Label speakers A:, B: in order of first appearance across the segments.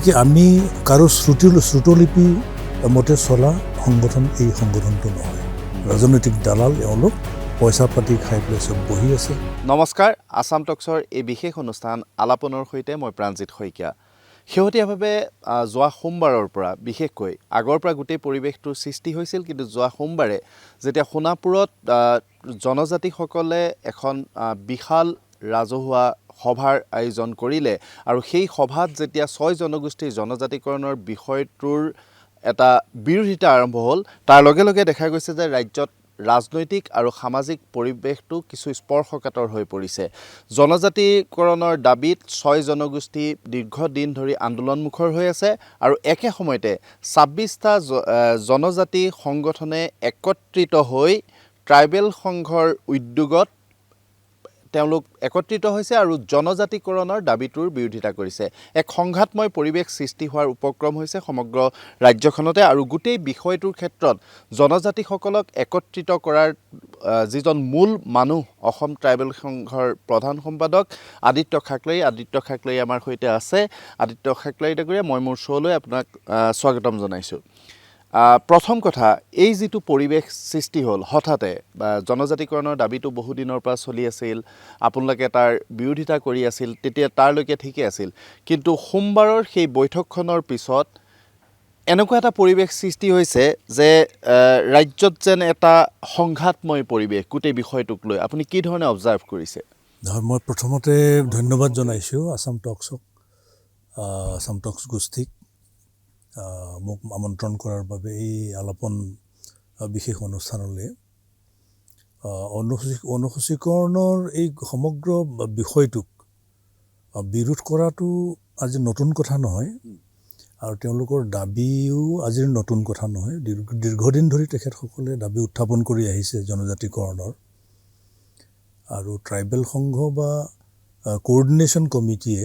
A: গতিকে আমি কাৰো শ্ৰুতলিপি মতে চলা সংগঠন এই সংগঠনটো নহয়। ৰাজনৈতিক দালাল এওঁলোক পইচা পাতি খাই পেলাই চব বহি আছে।
B: নমস্কাৰ, আসাম টক্সৰ এই বিশেষ অনুষ্ঠান আলাপনৰ সৈতে মই প্ৰাণজিৎ শইকীয়া। শেহতীয়াভাৱে যোৱা সোমবাৰৰ পৰা বিশেষকৈ আগৰ পৰা গোটেই পৰিৱেশটোৰ সৃষ্টি হৈছিল, কিন্তু যোৱা সোমবাৰে যেতিয়া সোণাপুৰত জনজাতিসকলে এখন বিশাল ৰাজহুৱা সভাৰ আয়োজন কৰিলে আৰু সেই সভাত যেতিয়া 6 জনগোষ্ঠীৰ জনজাতিকৰণৰ বিষয়টোৰ এটা বিৰোধিতা আৰম্ভ হ'ল, তাৰ লগে লগে দেখা গৈছে যে ৰাজ্যত ৰাজনৈতিক আৰু সামাজিক পৰিৱেশটো কিছু স্পৰ্শকাতৰ হৈ পৰিছে। জনজাতিকৰণৰ দাবীত 6 জনগোষ্ঠী দীৰ্ঘদিন ধৰি আন্দোলনমুখৰ হৈ আছে আৰু একে সময়তে 26টা জনজাতি সংগঠনে একত্ৰিত হৈ ট্ৰাইবেল সংঘৰ উদ্যোগত তেওঁলোক একত্ৰিত হৈছে আৰু জনজাতিকৰণৰ দাবীটোৰ বিৰোধিতা কৰিছে। এক সংঘাতময় পৰিৱেশ সৃষ্টি হোৱাৰ উপক্ৰম হৈছে সমগ্ৰ ৰাজ্যখনতে আৰু গোটেই বিষয়টোৰ ক্ষেত্ৰত জনজাতিসকলক একত্ৰিত কৰাৰ যিজন মূল মানুহ অসম ট্ৰাইবেল সংঘৰ প্ৰধান সম্পাদক আদিত্য খাকলৈ আমাৰ সৈতে আছে। আদিত্য খাকলাই ডাঙৰীয়া, মই মোৰ শ্ব'লৈ আপোনাক স্বাগতম জনাইছোঁ। প্ৰথম কথা, এই যিটো পৰিৱেশ সৃষ্টি হ'ল হঠাতে, জনজাতিকৰণৰ দাবীটো বহুদিনৰ পৰা চলি আছিল, আপোনালোকে তাৰ বিৰোধিতা কৰি আছিল, তেতিয়া তাৰলৈকে ঠিকেই আছিল, কিন্তু সোমবাৰৰ সেই বৈঠকখনৰ পিছত এনেকুৱা এটা পৰিৱেশ সৃষ্টি হৈছে যে ৰাজ্যত যেন এটা সংঘাতময় পৰিৱেশ গোটেই বিষয়টোক লৈ। আপুনি কি ধৰণে অবজাৰ্ভ কৰিছে?
A: মই প্ৰথমতে ধন্যবাদ জনাইছোঁ আসাম টক্স গোষ্ঠীক মোক আমন্ত্ৰণ কৰাৰ বাবে এই আলাপন বিশেষ অনুষ্ঠানলৈ। অনুসূচীকৰণৰ এই সমগ্ৰ বিষয়টোক বিৰোধ কৰাটো আজি নতুন কথা নহয় আৰু তেওঁলোকৰ দাবীও আজিৰ নতুন কথা নহয়। দীৰ্ঘদিন ধৰি তেখেতসকলে দাবী উত্থাপন কৰি আহিছে জনজাতিকৰণৰ, আৰু ট্ৰাইবেল সংঘ বা কোঅৰ্ডিনেশ্যন কমিটিয়ে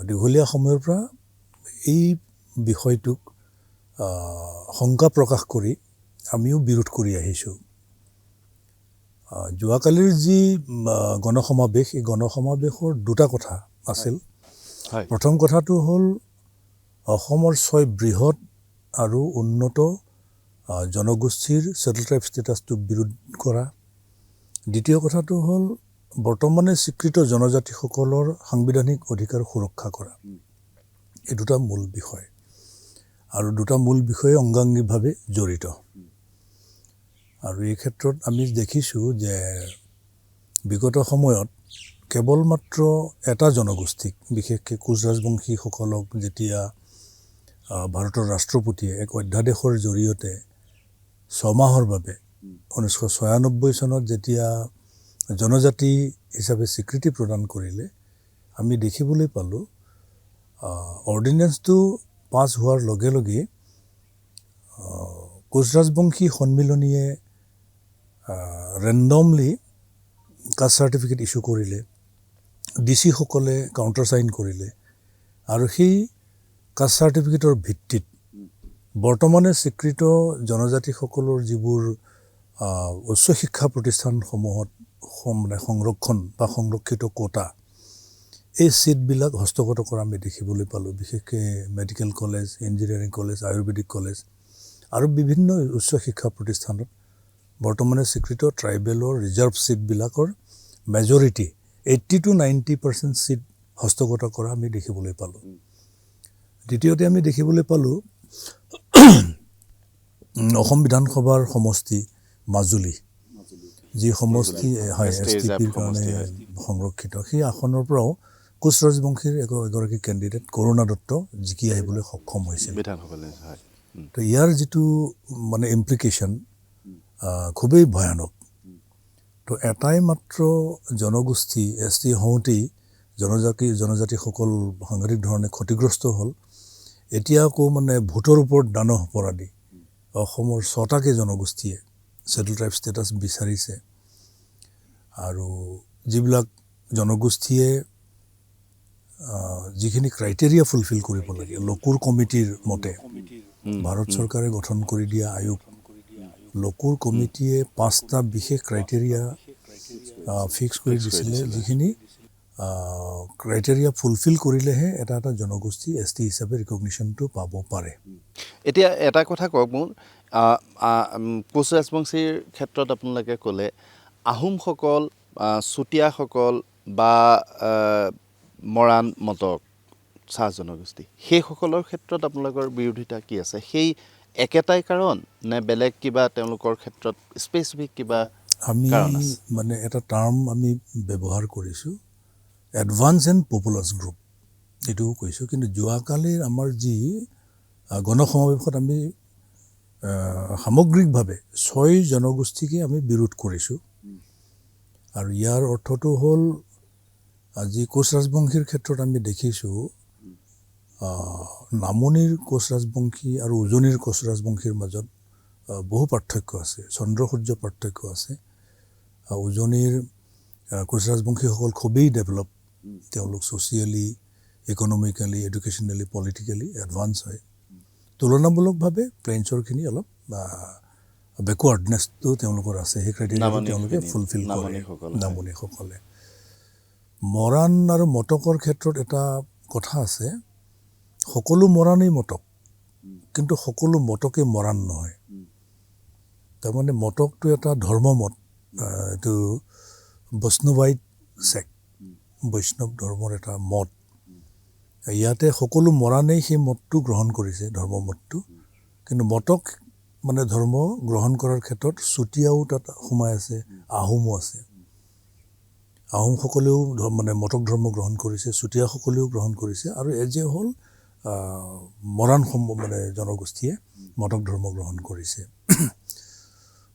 A: দীঘলীয়া সময়ৰ পৰা এই বিষয়টোক শংকা প্ৰকাশ কৰি আমিও বিৰোধ কৰি আহিছোঁ। যোৱাকালিৰ যি গণসমাৱেশ, এই গণসমাৱেশৰ দুটা কথা আছিল। প্ৰথম কথাটো হ'ল অসমৰ 6 বৃহৎ আৰু উন্নত জনগোষ্ঠীৰ ছেটেল ট্ৰাইব ষ্টেটাছটোক বিৰোধ কৰা। দ্বিতীয় কথাটো হ'ল বৰ্তমানে স্বীকৃত জনজাতিসকলৰ সাংবিধানিক অধিকাৰ সুৰক্ষা কৰা। এই দুটা মূল বিষয়, আৰু দুটা মূল বিষয়ে অংগাংগীভাৱে জড়িত। আৰু এই ক্ষেত্ৰত আমি দেখিছোঁ যে বিগত সময়ত কেৱল মাত্ৰ এটা জনগোষ্ঠীক, বিশেষকৈ কোচ ৰাজবংশীসকলক যেতিয়া ভাৰতৰ ৰাষ্ট্ৰপতিয়ে এক অধ্যাদেশৰ জৰিয়তে 6 মাহৰ বাবে 1996 চনত যেতিয়া জনজাতি হিচাপে স্বীকৃতি প্ৰদান কৰিলে, আমি দেখিবলৈ পালোঁ অৰ্ডিনেন্সটো পাছ হোৱাৰ লগে লগে কোচ ৰাজবংশী সন্মিলনীয়ে ৰেণ্ডমলি কাষ্ট চাৰ্টিফিকেট ইছ্যু কৰিলে, DC-সকলে কাউণ্টাৰ চাইন কৰিলে, আৰু সেই কাষ্ট চাৰ্টিফিকেটৰ ভিত্তিত বৰ্তমানে স্বীকৃত জনজাতিসকলৰ যিবোৰ উচ্চ শিক্ষা প্ৰতিষ্ঠানসমূহত সংৰক্ষণ বা সংৰক্ষিত কোটা, এই ছিটবিলাক হস্তগত কৰা আমি দেখিবলৈ পালোঁ। বিশেষকৈ medical college, engineering college, Ayurvedic college আৰু বিভিন্ন উচ্চ শিক্ষা প্ৰতিষ্ঠানত বৰ্তমানে স্বীকৃত ট্ৰাইবেলৰ ৰিজাৰ্ভ ছিটবিলাকৰ মেজৰিটি 80 to 90% ছিট হস্তগত কৰা আমি দেখিবলৈ পালোঁ। দ্বিতীয়তে আমি দেখিবলৈ পালোঁ অসম বিধানসভাৰ সমষ্টি মাজুলী, যি সমষ্টি STPৰ কাৰণে সংৰক্ষিত, সেই আসনৰ পৰাও কোচ ৰাজবংশীৰ এগৰাকী কেণ্ডিডেট কৰুণা দত্ত জিকি আহিবলৈ সক্ষম হৈছিল। তো ইয়াৰ যিটো মানে ইমপ্লিকেশ্যন খুবেই ভয়ানক। তো এটাই মাত্ৰ জনগোষ্ঠী ST হওঁতেই জনজাতিসকল সাংঘাতিক ধৰণে ক্ষতিগ্ৰস্ত হ'ল। এতিয়া আকৌ মানে ভোটৰ ওপৰত দানহ পৰা দি অসমৰ 6টাকে জনগোষ্ঠীয়ে ছেটেল ট্ৰাইব ষ্টেটাছ বিচাৰিছে, আৰু যিবিলাক জনগোষ্ঠীয়ে যিখিনি ক্ৰাইটেৰিয়া ফুলফিল কৰিব লাগে লকুৰ কমিটিৰ মতে, ভাৰত চৰকাৰে গঠন কৰি দিয়া আয়োগ লকুৰ কমিটিয়ে 5টা বিশেষ ক্ৰাইটেৰিয়া ফিক্স কৰি দিছিলে, যিখিনি ক্ৰাইটেৰিয়া ফুলফিল কৰিলেহে এটা এটা জনগোষ্ঠী ST হিচাপে ৰিকগনিশ্যনটো পাব পাৰে।
B: এতিয়া এটা কথা কওক মোক, কোচ ৰাজবংশীৰ ক্ষেত্ৰত আপোনালোকে ক'লে আহোমসকল, চুতীয়াসকল বা মৰাণ, মটক, চাহ জনগোষ্ঠী, সেইসকলৰ ক্ষেত্ৰত আপোনালোকৰ বিৰোধিতা কি আছে? সেই একেটাই কাৰণ নে বেলেগ কিবা তেওঁলোকৰ ক্ষেত্ৰত স্পেচিফিক কিবা
A: আমি
B: কাৰণ আছে?
A: মানে এটা টাৰ্ম আমি ব্যৱহাৰ কৰিছোঁ, এডভান্স এণ্ড পপুলাছ গ্ৰুপ, এইটোও কৈছোঁ। কিন্তু যোৱাকালিৰ আমাৰ যি গণসমাৱেশত আমি সামগ্ৰিকভাৱে 6 জনগোষ্ঠীকে আমি বিৰোধ কৰিছোঁ। আৰু ইয়াৰ অৰ্থটো হ'ল আজি কোচ ৰাজবংশীৰ ক্ষেত্ৰত আমি দেখিছোঁ নামনিৰ কোচ ৰাজবংশী আৰু উজনিৰ কোচ ৰাজবংশীৰ মাজত বহু পাৰ্থক্য আছে, চন্দ্ৰ সূৰ্য পাৰ্থক্য আছে। উজনিৰ কোচ ৰাজবংশীসকল খুবেই ডেভেলপ, তেওঁলোক ছ'চিয়েলি, ইকনমিকেলি, এডুকেশ্যনেলি, পলিটিকেলি এডভান্স হয়। তুলনামূলকভাৱে প্লেইনছৰখিনি অলপ বেকৱাৰ্ডনেছটো তেওঁলোকৰ আছে, সেই ক্ৰাইটেৰিয়াটো তেওঁলোকে ফুলফিল কৰে নামনিসকলে। মৰাণ আৰু মটকৰ ক্ষেত্ৰত এটা কথা আছে, সকলো মৰাণেই মটক, কিন্তু সকলো মটকে মৰাণ নহয়। তাৰমানে মটকটো এটা ধৰ্মমত, এইটো বৈষ্ণৱাইট ছেক্ট, বৈষ্ণৱ ধৰ্মৰ এটা মত। ইয়াতে সকলো মৰাণেই সেই মতটো গ্ৰহণ কৰিছে, ধৰ্মমতটো। কিন্তু মটক মানে ধৰ্ম গ্ৰহণ কৰাৰ ক্ষেত্ৰত চুতীয়াও তাত সোমাই আছে, আহোমো আছে। আহোমসকলেও মানে মটক ধৰ্ম গ্ৰহণ কৰিছে, চুতীয়াসকলেও গ্ৰহণ কৰিছে, আৰু এজ এ হ'ল মৰাণ মানে জনগোষ্ঠীয়ে মটক ধৰ্ম গ্ৰহণ কৰিছে।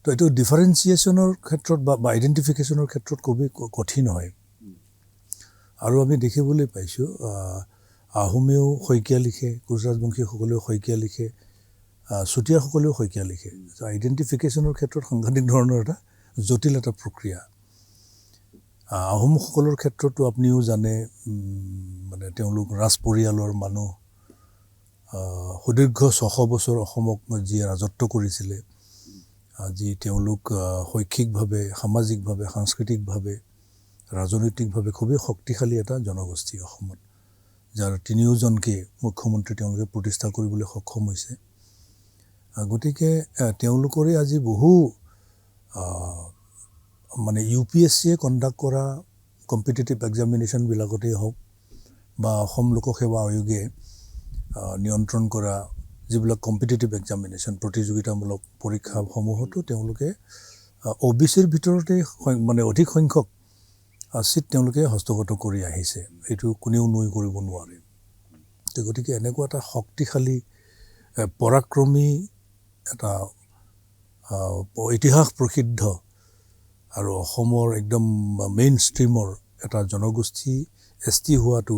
A: তো এইটো ডিফাৰেঞ্চিয়েশ্যনৰ ক্ষেত্ৰত বা আইডেণ্টিফিকেশ্যনৰ ক্ষেত্ৰত খুবেই কঠিন হয়। আৰু আমি দেখিবলৈ পাইছোঁ আহোমেও শইকীয়া লিখে, কোচ ৰাজবংশীসকলেও শইকীয়া লিখে, চুতীয়াসকলেও শইকীয়া লিখে। আইডেণ্টিফিকেশ্যনৰ ক্ষেত্ৰত সাংঘাতিক ধৰণৰ এটা জটিল এটা প্ৰক্ৰিয়া। আহোমসকলৰ ক্ষেত্ৰতো আপুনিও জানে, মানে তেওঁলোক ৰাজ পৰিয়ালৰ মানুহ, সুদীৰ্ঘ 600 বছৰ অসমক যিয়ে ৰাজত্ব কৰিছিলে, আজি তেওঁলোক শৈক্ষিকভাৱে, সামাজিকভাৱে, সাংস্কৃতিকভাৱে, ৰাজনৈতিকভাৱে খুবেই শক্তিশালী এটা জনগোষ্ঠী অসমত, যাৰ 3জনকে মুখ্যমন্ত্ৰী তেওঁলোকে প্ৰতিষ্ঠা কৰিবলৈ সক্ষম হৈছে। গতিকে তেওঁলোকৰে আজি বহু মানে UPSCয়ে কণ্ডাক্ট কৰা কম্পিটিটিভ এক্সামিনেশ্যনবিলাকতেই হওক বা অসম লোকসেৱা আয়োগে নিয়ন্ত্ৰণ কৰা যিবিলাক কম্পিটিটিভ এক্সামিনেশ্যন, প্ৰতিযোগিতামূলক পৰীক্ষাসমূহতো তেওঁলোকে OBCৰ ভিতৰতে মানে অধিক সংখ্যক চিট তেওঁলোকে হস্তগত কৰি আহিছে। এইটো কোনেও নুই কৰিব নোৱাৰে। তো গতিকে এনেকুৱা এটা শক্তিশালী, পৰাক্ৰমী, এটা ইতিহাস প্ৰসিদ্ধ আৰু অসমৰ একদম মেইন ষ্ট্ৰীমৰ এটা জনগোষ্ঠী ST হোৱাটো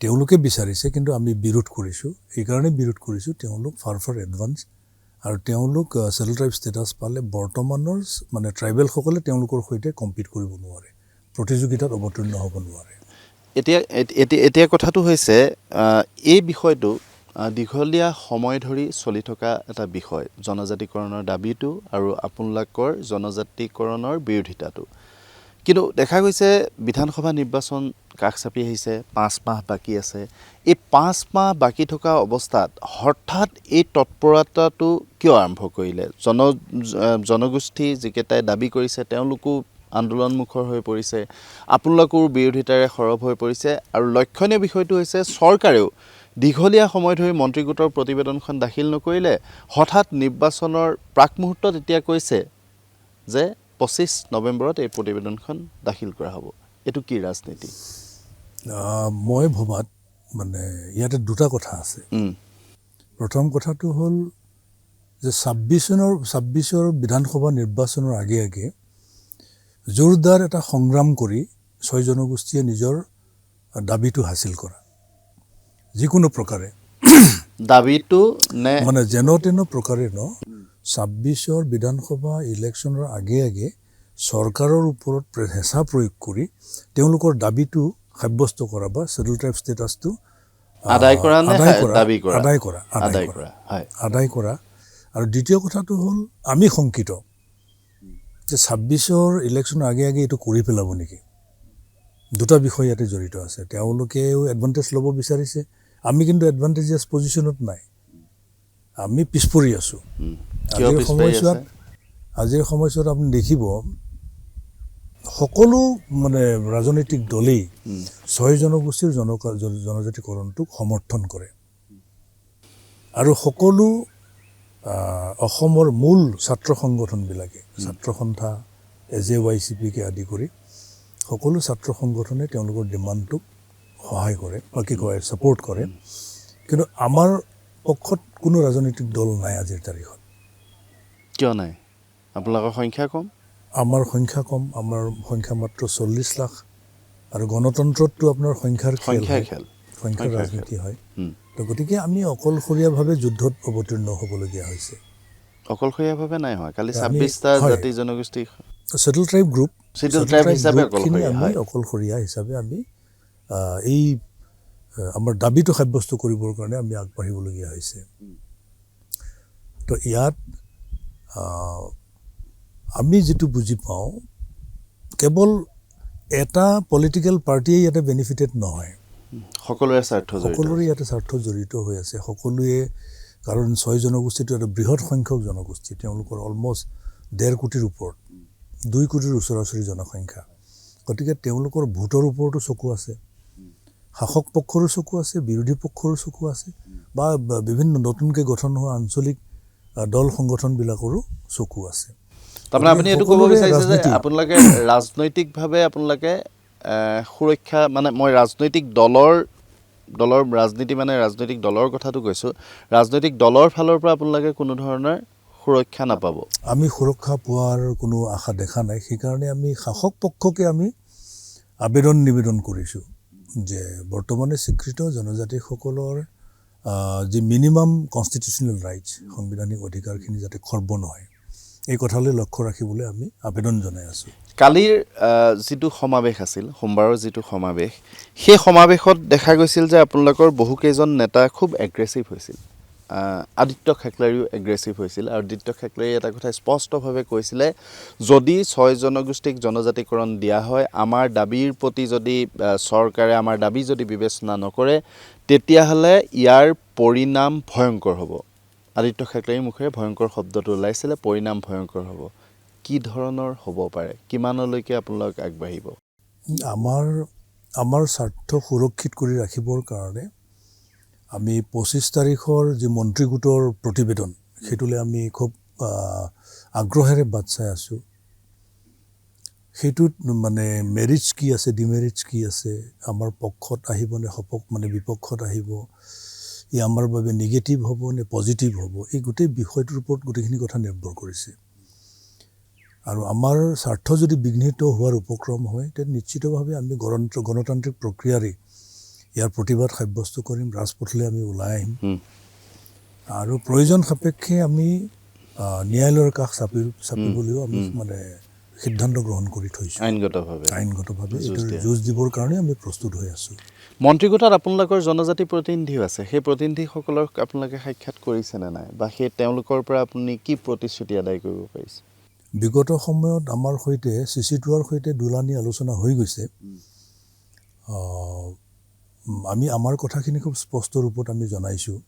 A: তেওঁলোকে বিচাৰিছে, কিন্তু আমি বিৰোধ কৰিছোঁ। এইকাৰণে বিৰোধ কৰিছোঁ, তেওঁলোক ফাৰ এডভান্স, আৰু তেওঁলোক ছেটেল ট্ৰাইব ষ্টেটাছ পালে বৰ্তমানৰ মানে ট্ৰাইবেলসকলে তেওঁলোকৰ সৈতে কম্পিট কৰিব নোৱাৰে, প্ৰতিযোগিতাত অৱতীৰ্ণ হ'ব নোৱাৰে।
B: এতিয়া কথাটো হৈছে, এই বিষয়টো দীঘলীয়া সময় ধৰি চলি থকা এটা বিষয়, জনজাতিকৰণৰ দাবীটো আৰু আপোনালোকৰ জনজাতিকৰণৰ বিৰোধিতাটো। কিন্তু দেখা গৈছে বিধানসভা নিৰ্বাচন কাষ চাপি আহিছে, 5 মাহ বাকী আছে। এই 5 মাহ বাকী থকা অৱস্থাত হঠাৎ এই তৎপৰতাটো কিয় আৰম্ভ কৰিলে? জনগোষ্ঠী যিকেইটাই দাবী কৰিছে তেওঁলোকো আন্দোলনমুখৰ হৈ পৰিছে, আপোনালোকৰ বিৰোধিতাৰে সৰব হৈ পৰিছে, আৰু লক্ষণীয় বিষয়টো হৈছে চৰকাৰেও দীঘলীয়া সময় ধৰি মন্ত্ৰী গোটৰ প্ৰতিবেদনখন দাখিল নকৰিলে, হঠাৎ নিৰ্বাচনৰ প্ৰাক মুহূৰ্তত এতিয়া কৈছে যে 25 নৱেম্বৰত এই প্ৰতিবেদনখন দাখিল কৰা হ'ব। এইটো কি ৰাজনীতি?
A: মই ভবাত মানে ইয়াতে দুটা কথা আছে। প্ৰথম কথাটো হ'ল যে 26 বিধানসভা নিৰ্বাচনৰ আগে আগে জোৰদাৰ এটা সংগ্ৰাম কৰি 6 জনগোষ্ঠীয়ে নিজৰ দাবীটো হাসিল কৰা, যিকোনো প্ৰকাৰে
B: দাবীটো নে
A: মানে যেন তেন প্ৰকাৰে 26 বিধানসভা ইলেকশ্যনৰ আগে আগে চৰকাৰৰ ওপৰত হেঁচা প্ৰয়োগ কৰি তেওঁলোকৰ দাবীটো সাব্যস্ত কৰা বা ছেটেল ট্ৰাইব ষ্টেটাছটো আদায় কৰা। আৰু দ্বিতীয় কথাটো হ'ল আমি শংকিত যে 26 ইলেকশ্যনৰ আগে আগে এইটো কৰি পেলাব নেকি। দুটা বিষয় ইয়াতে জড়িত আছে। তেওঁলোকেও এডভান্টেজ ল'ব বিচাৰিছে, আমি কিন্তু এডভান্টেজিয়াছ পজিশ্যনত নাই, আমি পিছ পৰি আছোঁ। আজিৰ সময়ছোৱাত আপুনি দেখিব সকলো মানে ৰাজনৈতিক দলেই 6 জনগোষ্ঠীৰ জনজাতিকৰণটোক সমৰ্থন কৰে আৰু সকলো অসমৰ মূল ছাত্ৰ সংগঠনবিলাকে, ছাত্ৰ সন্থা AJYCPকে আদি কৰি সকলো ছাত্ৰ সংগঠনে তেওঁলোকৰ ডিমাণ্ডটোক সহায় কৰে বা কি কয় ছাপোৰ্ট কৰে। কিন্তু আমাৰ পক্ষত কোনো ৰাজনৈতিক দল নাই আজিৰ তাৰিখত।
B: কিয় নাই? আপোনালোকৰ সংখ্যা কম?
A: আমাৰ সংখ্যা কম, আমাৰ সংখ্যা মাত্ৰ 40 লাখ আৰু গণতন্ত্ৰতটো আপোনাৰ সংখ্যাৰ ৰাজনীতি হয়। তো গতিকে আমি অকলশৰীয়াভাৱে যুদ্ধত অৱতীৰ্ণ হ'বলগীয়া হৈছে।
B: অকলশৰীয়াভাৱে নাই হয়, কালি 26টা জাতি জনগোষ্ঠী
A: চেটেল ট্ৰাইব গ্ৰুপ
B: হিচাপে
A: আমি অকলশৰীয়া হিচাপে আমি এই আমাৰ দাবীটো সাব্যস্ত কৰিবৰ কাৰণে আমি আগবাঢ়িবলগীয়া হৈছে। তো ইয়াত আমি যিটো বুজি পাওঁ, কেৱল এটা পলিটিকেল পাৰ্টিয়ে ইয়াতে বেনিফিটেড নহয়,
B: সকলোৰে
A: ইয়াতে স্বাৰ্থ জড়িত হৈ আছে। সকলোৱে, কাৰণ 6 জনগোষ্ঠীটো এটা বৃহৎ সংখ্যক জনগোষ্ঠী, তেওঁলোকৰ অলমষ্ট 1.5 কোটিৰ ওপৰত, 2 কোটিৰ ওচৰা-ওচৰি জনসংখ্যা। গতিকে তেওঁলোকৰ ভোটৰ ওপৰতো চকু আছে, শাসক পক্ষৰো চকু আছে, বিৰোধী পক্ষৰো চকু আছে, বা বিভিন্ন নতুনকৈ গঠন হোৱা আঞ্চলিক দল সংগঠনবিলাকৰো চকু আছে।
B: তাৰমানে আপুনি এইটো ক'ব বিচাৰিছে যে আপোনালোকে ৰাজনৈতিকভাৱে আপোনালোকে সুৰক্ষা, মানে মই ৰাজনৈতিক দলৰ ৰাজনীতি মানে ৰাজনৈতিক দলৰ কথাটো কৈছোঁ, ৰাজনৈতিক দলৰ ফালৰ পৰা আপোনালোকে কোনো ধৰণৰ সুৰক্ষা নাপাব?
A: আমি সুৰক্ষা পোৱাৰ কোনো আশা দেখা নাই। সেইকাৰণে আমি শাসক পক্ষকে আমি নিবেদন কৰিছোঁ যে বৰ্তমানে স্বীকৃত জনজাতিসকলৰ যি মিনিমাম কনষ্টিটিউচনেল ৰাইটছ, সাংবিধানিক অধিকাৰখিনি যাতে খৰ্ব নহয়, এই কথালৈ লক্ষ্য ৰাখিবলৈ আমি আবেদন জনাই আছোঁ।
B: কালিৰ যিটো সমাৱেশ আছিল, সোমবাৰৰ যিটো সমাৱেশ, সেই সমাৱেশত দেখা গৈছিল যে আপোনালোকৰ বহুকেইজন নেতা খুব এগ্ৰেছিভ হৈছিল। আদিত্য খাকলাৰীও এগ্ৰেছিভ হৈছিল আৰু আদিত্য খাকলাৰীয়ে এটা কথা স্পষ্টভাৱে কৈছিলে, যদি 6 জনগোষ্ঠীক জনজাতিকৰণ দিয়া হয়, আমাৰ দাবীৰ প্ৰতি যদি চৰকাৰে আমাৰ দাবী যদি বিবেচনা নকৰে, তেতিয়াহ'লে ইয়াৰ পৰিণাম ভয়ংকৰ হ'ব। আদিত্য খাকলাৰীৰ মুখেৰে ভয়ংকৰ শব্দটো ওলাইছিলে, পৰিণাম ভয়ংকৰ হ'ব। কি ধৰণৰ হ'ব পাৰে? কিমানলৈকে আপোনালোক আগবাঢ়িব?
A: আমাৰ স্বাৰ্থ সুৰক্ষিত কৰি ৰাখিবৰ কাৰণে আমি 25 তাৰিখৰ যি মন্ত্ৰীগোটৰ প্ৰতিবেদন, সেইটোলৈ আমি খুব আগ্ৰহেৰে বাট চাই আছোঁ। সেইটোত মানে মেৰিটছ কি আছে, ডিমেৰিটছ কি আছে, আমাৰ পক্ষত আহিব নে বিপক্ষত আহিব, ই আমাৰ বাবে নিগেটিভ হ'ব নে পজিটিভ হ'ব, এই গোটেই বিষয়টোৰ ওপৰত গোটেইখিনি কথা নিৰ্ভৰ কৰিছে। আৰু আমাৰ স্বাৰ্থ যদি বিঘ্নিত হোৱাৰ উপক্ৰম হয়, তেতিয়া নিশ্চিতভাৱে আমি গণতান্ত্ৰিক প্ৰক্ৰিয়াৰে ইয়াৰ প্ৰতিবাদ সাব্যস্ত কৰিম, ৰাজপথলৈ আমি ওলাই আহিম আৰু প্ৰয়োজন সাপেক্ষে আমি ন্যায়ালয়ৰ কাষ চাপিবলৈও আমি সিদ্ধান্ত গ্ৰহণ কৰি থৈছোঁ। আইনগতভাৱে এইটো যুঁজ দিবৰ কাৰণে আমি প্ৰস্তুত হৈ আছোঁ।
B: মন্ত্ৰীগোটত আপোনালোকৰ জনজাতি প্ৰতিনিধিও আছে, সেই প্ৰতিনিধিসকলক আপোনালোকে সাক্ষাৎ কৰিছেনে নাই, বা সেই তেওঁলোকৰ পৰা আপুনি কি প্ৰতিশ্ৰুতি আদায় কৰিব পাৰিছে?
A: বিগত সময়ত আমাৰ সৈতে CC2ৰ সৈতে দুলানি আলোচনা হৈ গৈছে। আমি আমাৰ কথাখিনি খুব স্পষ্ট ৰূপত আমি জনাইছোঁ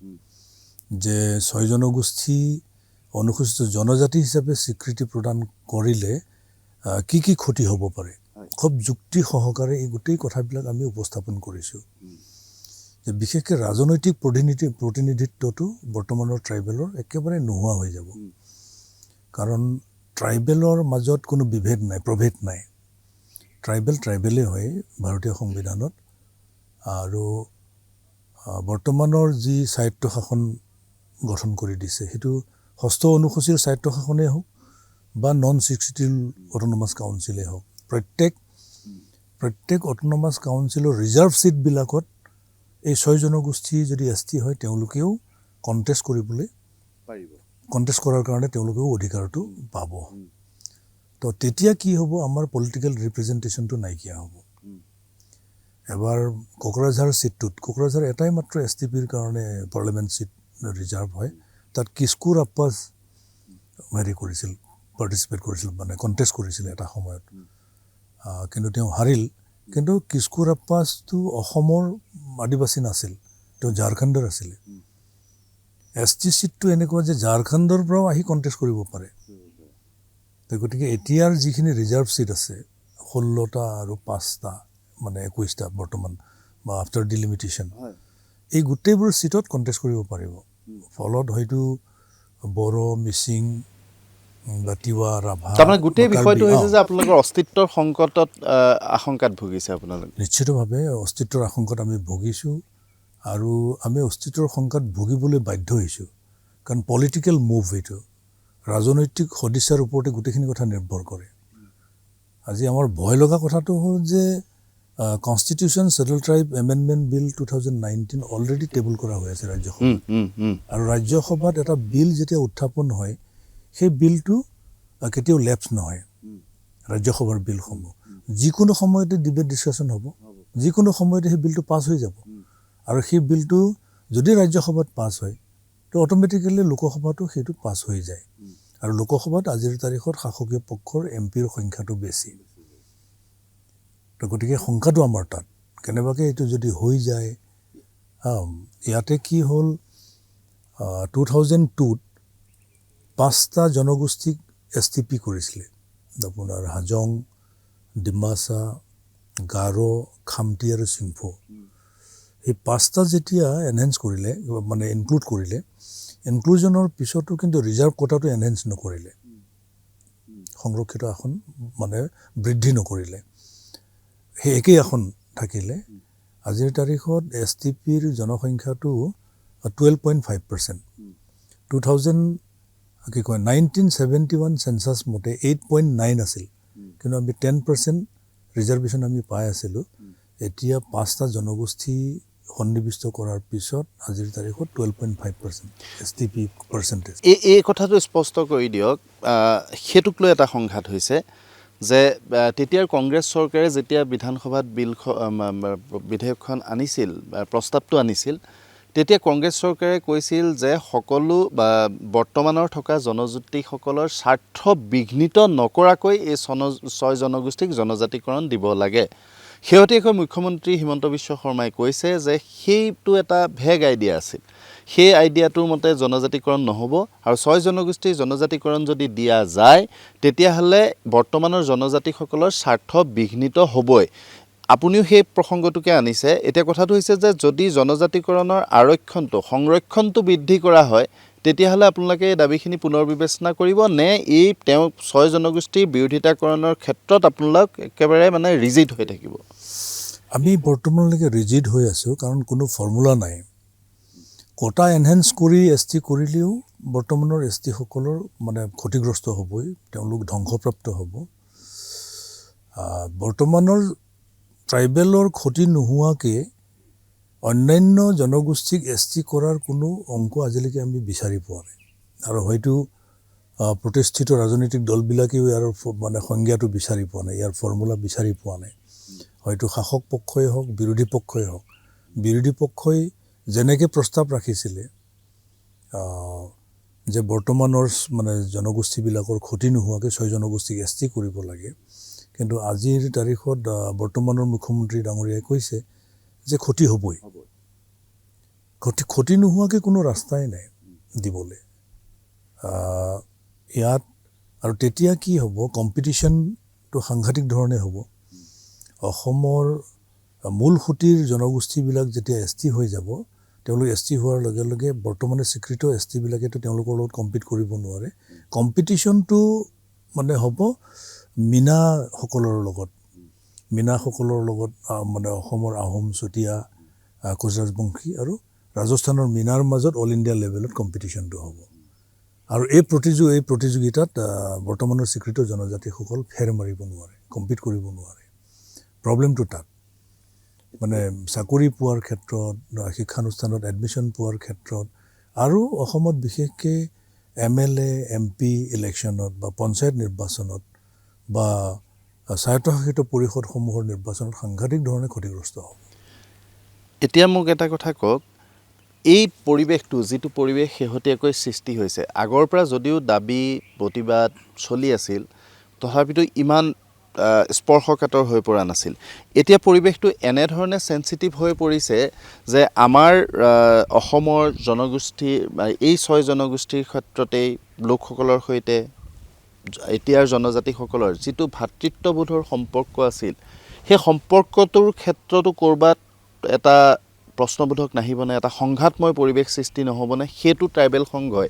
A: যে 6 জনগোষ্ঠী অনুসূচিত জনজাতি হিচাপে স্বীকৃতি প্ৰদান কৰিলে কি কি ক্ষতি হ'ব পাৰে, খুব যুক্তি সহকাৰে এই গোটেই কথাবিলাক আমি উপস্থাপন কৰিছোঁ। যে বিশেষকৈ ৰাজনৈতিক প্ৰতিনিধিত্বটো বৰ্তমানৰ ট্ৰাইবেলৰ একেবাৰে নোহোৱা হৈ যাব, কাৰণ ট্ৰাইবেলৰ মাজত কোনো প্ৰভেদ নাই। ট্ৰাইবেলেই হয় ভাৰতীয় সংবিধানত। আৰু বৰ্তমানৰ যি স্বায়ত্তশাসন গঠন কৰি দিছে, সেইটো 6ষ্ঠ অনুসূচীৰ স্বায়ত্তশাসনেই হওক বা non-60 অট'নমাছ কাউন্সিলেই হওক, প্ৰত্যেক অট'নমাছ কাউন্সিলৰ ৰিজাৰ্ভ ছিটবিলাকত এই 6 জনগোষ্ঠী যদি ST হয়, তেওঁলোকেও কণ্টেষ্ট কৰাৰ কাৰণে তেওঁলোকেও অধিকাৰটো পাব। তো তেতিয়া কি হ'ব, আমাৰ পলিটিকেল ৰিপ্ৰেজেণ্টেশ্যনটো নাইকিয়া হ'ব। এবাৰ কোকৰাঝাৰ কোকৰাঝাৰ এটাই মাত্ৰ STPৰ কাৰণে পাৰ্লিমেণ্ট ছিট ৰিজাৰ্ভ হয়, তাত কিস্কুৰ আপ্পাছ পাৰ্টিচিপেট কৰিছিল, কণ্টেষ্ট কৰিছিল এটা সময়ত, কিন্তু তেওঁ হাৰিল। কিন্তু কিস্কুৰাপ্পাছটো অসমৰ আদিবাসী নাছিল, তেওঁ ঝাৰখণ্ডৰ আছিলে। ST চিটটো এনেকুৱা যে ঝাৰখণ্ডৰ পৰাও আহি কণ্টেষ্ট কৰিব পাৰে। তো গতিকে এতিয়াৰ যিখিনি ৰিজাৰ্ভ চিট আছে 16টা আৰু 5টা মানে 21টা বৰ্তমান বা আফটাৰ ডিলিমিটেশ্যন, এই গোটেইবোৰ চিটত কণ্টেষ্ট কৰিব পাৰিব। ফলত হয়তো বড়ো, মিচিং বা তিৱা, ৰাভা,
B: তাৰমানে গোটেই বিষয়টো হৈছে যে আপোনালোকৰ অস্তিত্বৰ সংকটত আশংকাত ভুগিছে আপোনালোক।
A: নিশ্চিতভাৱে অস্তিত্বৰ আশংকাত আমি ভুগিছোঁ আৰু আমি অস্তিত্বৰ শংকাত ভুগিবলৈ বাধ্য হৈছোঁ। কাৰণ পলিটিকেল মুভ এইটো ৰাজনৈতিক সদিচ্ছাৰ ওপৰতে গোটেইখিনি কথা নিৰ্ভৰ কৰে। আজি আমাৰ ভয় লগা কথাটো হ'ল যে কনষ্টিটিউশ্যন ছেটেল ট্ৰাইব এমেণ্ডমেণ্ট বিল 2019 অলৰেডি টেবুল কৰা হৈ আছে ৰাজ্যসভাত। আৰু ৰাজ্যসভাত এটা বিল যেতিয়া উত্থাপন হয় সেই বিলটো কেতিয়াও লেপছ নহয়। ৰাজ্যসভাৰ বিলসমূহ যিকোনো সময়তে ডিবেট ডিছকাশ্যন হ'ব, যিকোনো সময়তে সেই বিলটো পাছ হৈ যাব। আৰু সেই বিলটো যদি ৰাজ্যসভাত পাছ হয় তো অট'মেটিকেলি লোকসভাতো সেইটো পাছ হৈ যায়। আৰু লোকসভাত আজিৰ তাৰিখত শাসকীয় পক্ষৰ MPৰ সংখ্যাটো বেছি। তো গতিকে সংখ্যাটো আমাৰ তাত কেনেবাকৈ এইটো যদি হৈ যায়, ইয়াতে কি হ'ল 2002ত 5টা জনগোষ্ঠীক STP কৰিছিলে। আপোনাৰ হাজং, ডিমাছা, গাৰো, খামটি আৰু চিংফো। এই 5টা যেতিয়া এনহেঞ্চ কৰিলে মানে ইনক্লুড কৰিলে, ইনক্লুজনৰ পিছতো কিন্তু ৰিজাৰ্ভ কোটাটো এনহেঞ্চ নকৰিলে, সংৰক্ষিত আসন মানে বৃদ্ধি নকৰিলে, সেই একেই আসন থাকিলে। আজিৰ তাৰিখত STPৰ জনসংখ্যাটো 12.5%। 1971 চেঞ্চাছ মতে 8.9 আছিল, কিন্তু আমি 10% ৰিজাৰ্ভেশ্যন আমি পাই আছিলোঁ। এতিয়া 5টা জনগোষ্ঠী সন্নিৱিষ্ট কৰাৰ পিছত আজিৰ তাৰিখত 12.5% STP পাৰ্চেণ্টেজ।
B: এই কথাটো স্পষ্ট কৰি দিয়ক, সেইটোক লৈ এটা সংঘাত হৈছে যে তেতিয়াৰ কংগ্ৰেছ চৰকাৰে যেতিয়া বিধানসভাত বিধেয়কখন আনিছিল, প্ৰস্তাৱটো আনিছিল, তেতিয়া কংগ্ৰেছ চৰকাৰে কৈছিল যে সকলো বা বৰ্তমানৰ থকা জনজাতিসকলৰ স্বাৰ্থ বিঘ্নিত নকৰাকৈ এই 6 জনগোষ্ঠীক জনজাতিকৰণ দিব লাগে। শেহতীয়াকৈ মুখ্যমন্ত্ৰী হিমন্ত বিশ্ব শৰ্মাই কৈছে যে সেইটো এটা ভেগ আইডিয়া আছিল, সেই আইডিয়াটোৰ মতে জনজাতিকৰণ নহ'ব, আৰু 6 জনগোষ্ঠীৰ জনজাতিকৰণ যদি দিয়া যায় তেতিয়াহ'লে বৰ্তমানৰ জনজাতিসকলৰ স্বাৰ্থ বিঘ্নিত হ'বই। আপুনিও সেই প্ৰসংগটোকে আনিছে। এতিয়া কথাটো হৈছে যে যদি জনজাতিকৰণৰ সংৰক্ষণটো বৃদ্ধি কৰা হয় তেতিয়াহ'লে আপোনালোকে এই দাবীখিনি পুনৰ বিবেচনা কৰিব নে এই তেওঁ 6 জনগোষ্ঠীৰ বিৰোধিতাকৰণৰ ক্ষেত্ৰত আপোনালোক একেবাৰে মানে ৰিজিড হৈ থাকিব?
A: আমি বৰ্তমানলৈকে ৰিজিড হৈ আছোঁ, কাৰণ কোনো ফৰ্মুলা নাই। কোটা এনহেঞ্চ কৰি ST কৰিলেও বৰ্তমানৰ STসকলৰ মানে ক্ষতিগ্ৰস্ত হ'বই, তেওঁলোক ধ্বংসপ্ৰাপ্ত হ'ব। বৰ্তমানৰ ট্ৰাইবেলৰ ক্ষতি নোহোৱাকৈ অন্যান্য জনগোষ্ঠীক ST কৰাৰ কোনো অংক আজিলৈকে আমি বিচাৰি পোৱা নাই। আৰু হয়তো প্ৰতিষ্ঠিত ৰাজনৈতিক দলবিলাকেও ইয়াৰ মানে সংজ্ঞাটো বিচাৰি পোৱা নাই, ইয়াৰ ফৰ্মুলা বিচাৰি পোৱা নাই। হয়তো শাসক পক্ষই হওক, বিৰোধী পক্ষই হওক, বিৰোধী পক্ষই যেনেকৈ প্ৰস্তাৱ ৰাখিছিলে যে বৰ্তমানৰ মানে জনগোষ্ঠীবিলাকৰ ক্ষতি নোহোৱাকৈ 6 জনগোষ্ঠীক ST কৰিব লাগে, কিন্তু আজিৰ তাৰিখত বৰ্তমানৰ মুখ্যমন্ত্ৰী ডাঙৰীয়াই কৈছে যে ক্ষতি হ'বই। ক্ষতি নোহোৱাকৈ কোনো ৰাস্তাই নাই দিবলৈ ইয়াত। আৰু তেতিয়া কি হ'ব, কম্পিটিশ্যনটো সাংঘাতিক ধৰণে হ'ব। অসমৰ মূল সুঁতিৰ জনগোষ্ঠীবিলাক যেতিয়া ST হৈ যাব, তেওঁলোক ST হোৱাৰ লগে লগে বৰ্তমানে স্বীকৃত STবিলাকেতো তেওঁলোকৰ লগত কম্পিট কৰিব নোৱাৰে। কম্পিটিশ্যনটো মানে হ'ব মীনাসকলৰ লগত, মানে অসমৰ আহোম, চুতীয়া, কোচ ৰাজবংশী আৰু ৰাজস্থানৰ মীনাৰ মাজত অল ইণ্ডিয়া লেভেলত কম্পিটিশ্যনটো হ'ব। আৰু এই প্ৰতিযোগিতাত বৰ্তমানৰ স্বীকৃত জনজাতিসকল ফেৰ মাৰিব নোৱাৰে, কম্পিট কৰিব নোৱাৰে। প্ৰব্লেমটো তাত মানে চাকৰি পোৱাৰ ক্ষেত্ৰত, শিক্ষানুষ্ঠানত এডমিশ্যন পোৱাৰ ক্ষেত্ৰত, আৰু অসমত বিশেষকৈ MLA MP ইলেকশ্যনত বা পঞ্চায়ত নিৰ্বাচনত বা স্বায়ত্তশাসিত পৰিষদসমূহৰ নিৰ্বাচনত সাংঘাতিক ধৰণে ক্ষতিগ্ৰস্ত হ'ব।
B: এতিয়া মোক এটা কথা কওক, এই পৰিৱেশটো যিটো পৰিৱেশ শেহতীয়াকৈ সৃষ্টি হৈছে, আগৰ পৰা যদিও দাবী প্ৰতিবাদ চলি আছিল, তথাপিতো ইমান স্পৰ্শকাতৰ হৈ পৰা নাছিল এতিয়া পৰিৱেশটো এনেধৰণে চেঞ্চিটিভ হৈ পৰিছে যে আমাৰ অসমৰ জনগোষ্ঠী এই 6 জনগোষ্ঠীৰ ক্ষেত্ৰতেই লোকসকলৰ সৈতে এতিয়াৰ জনজাতিসকলৰ যিটো ভাতৃত্ববোধৰ সম্পৰ্ক আছিল সেই সম্পৰ্কটোৰ ক্ষেত্ৰতো ক'ৰবাত এটা প্ৰশ্নবোধক নাহিবনে এটা সংঘাতময় পৰিৱেশ সৃষ্টি নহ'বনে সেইটো ট্ৰাইবেল সংঘই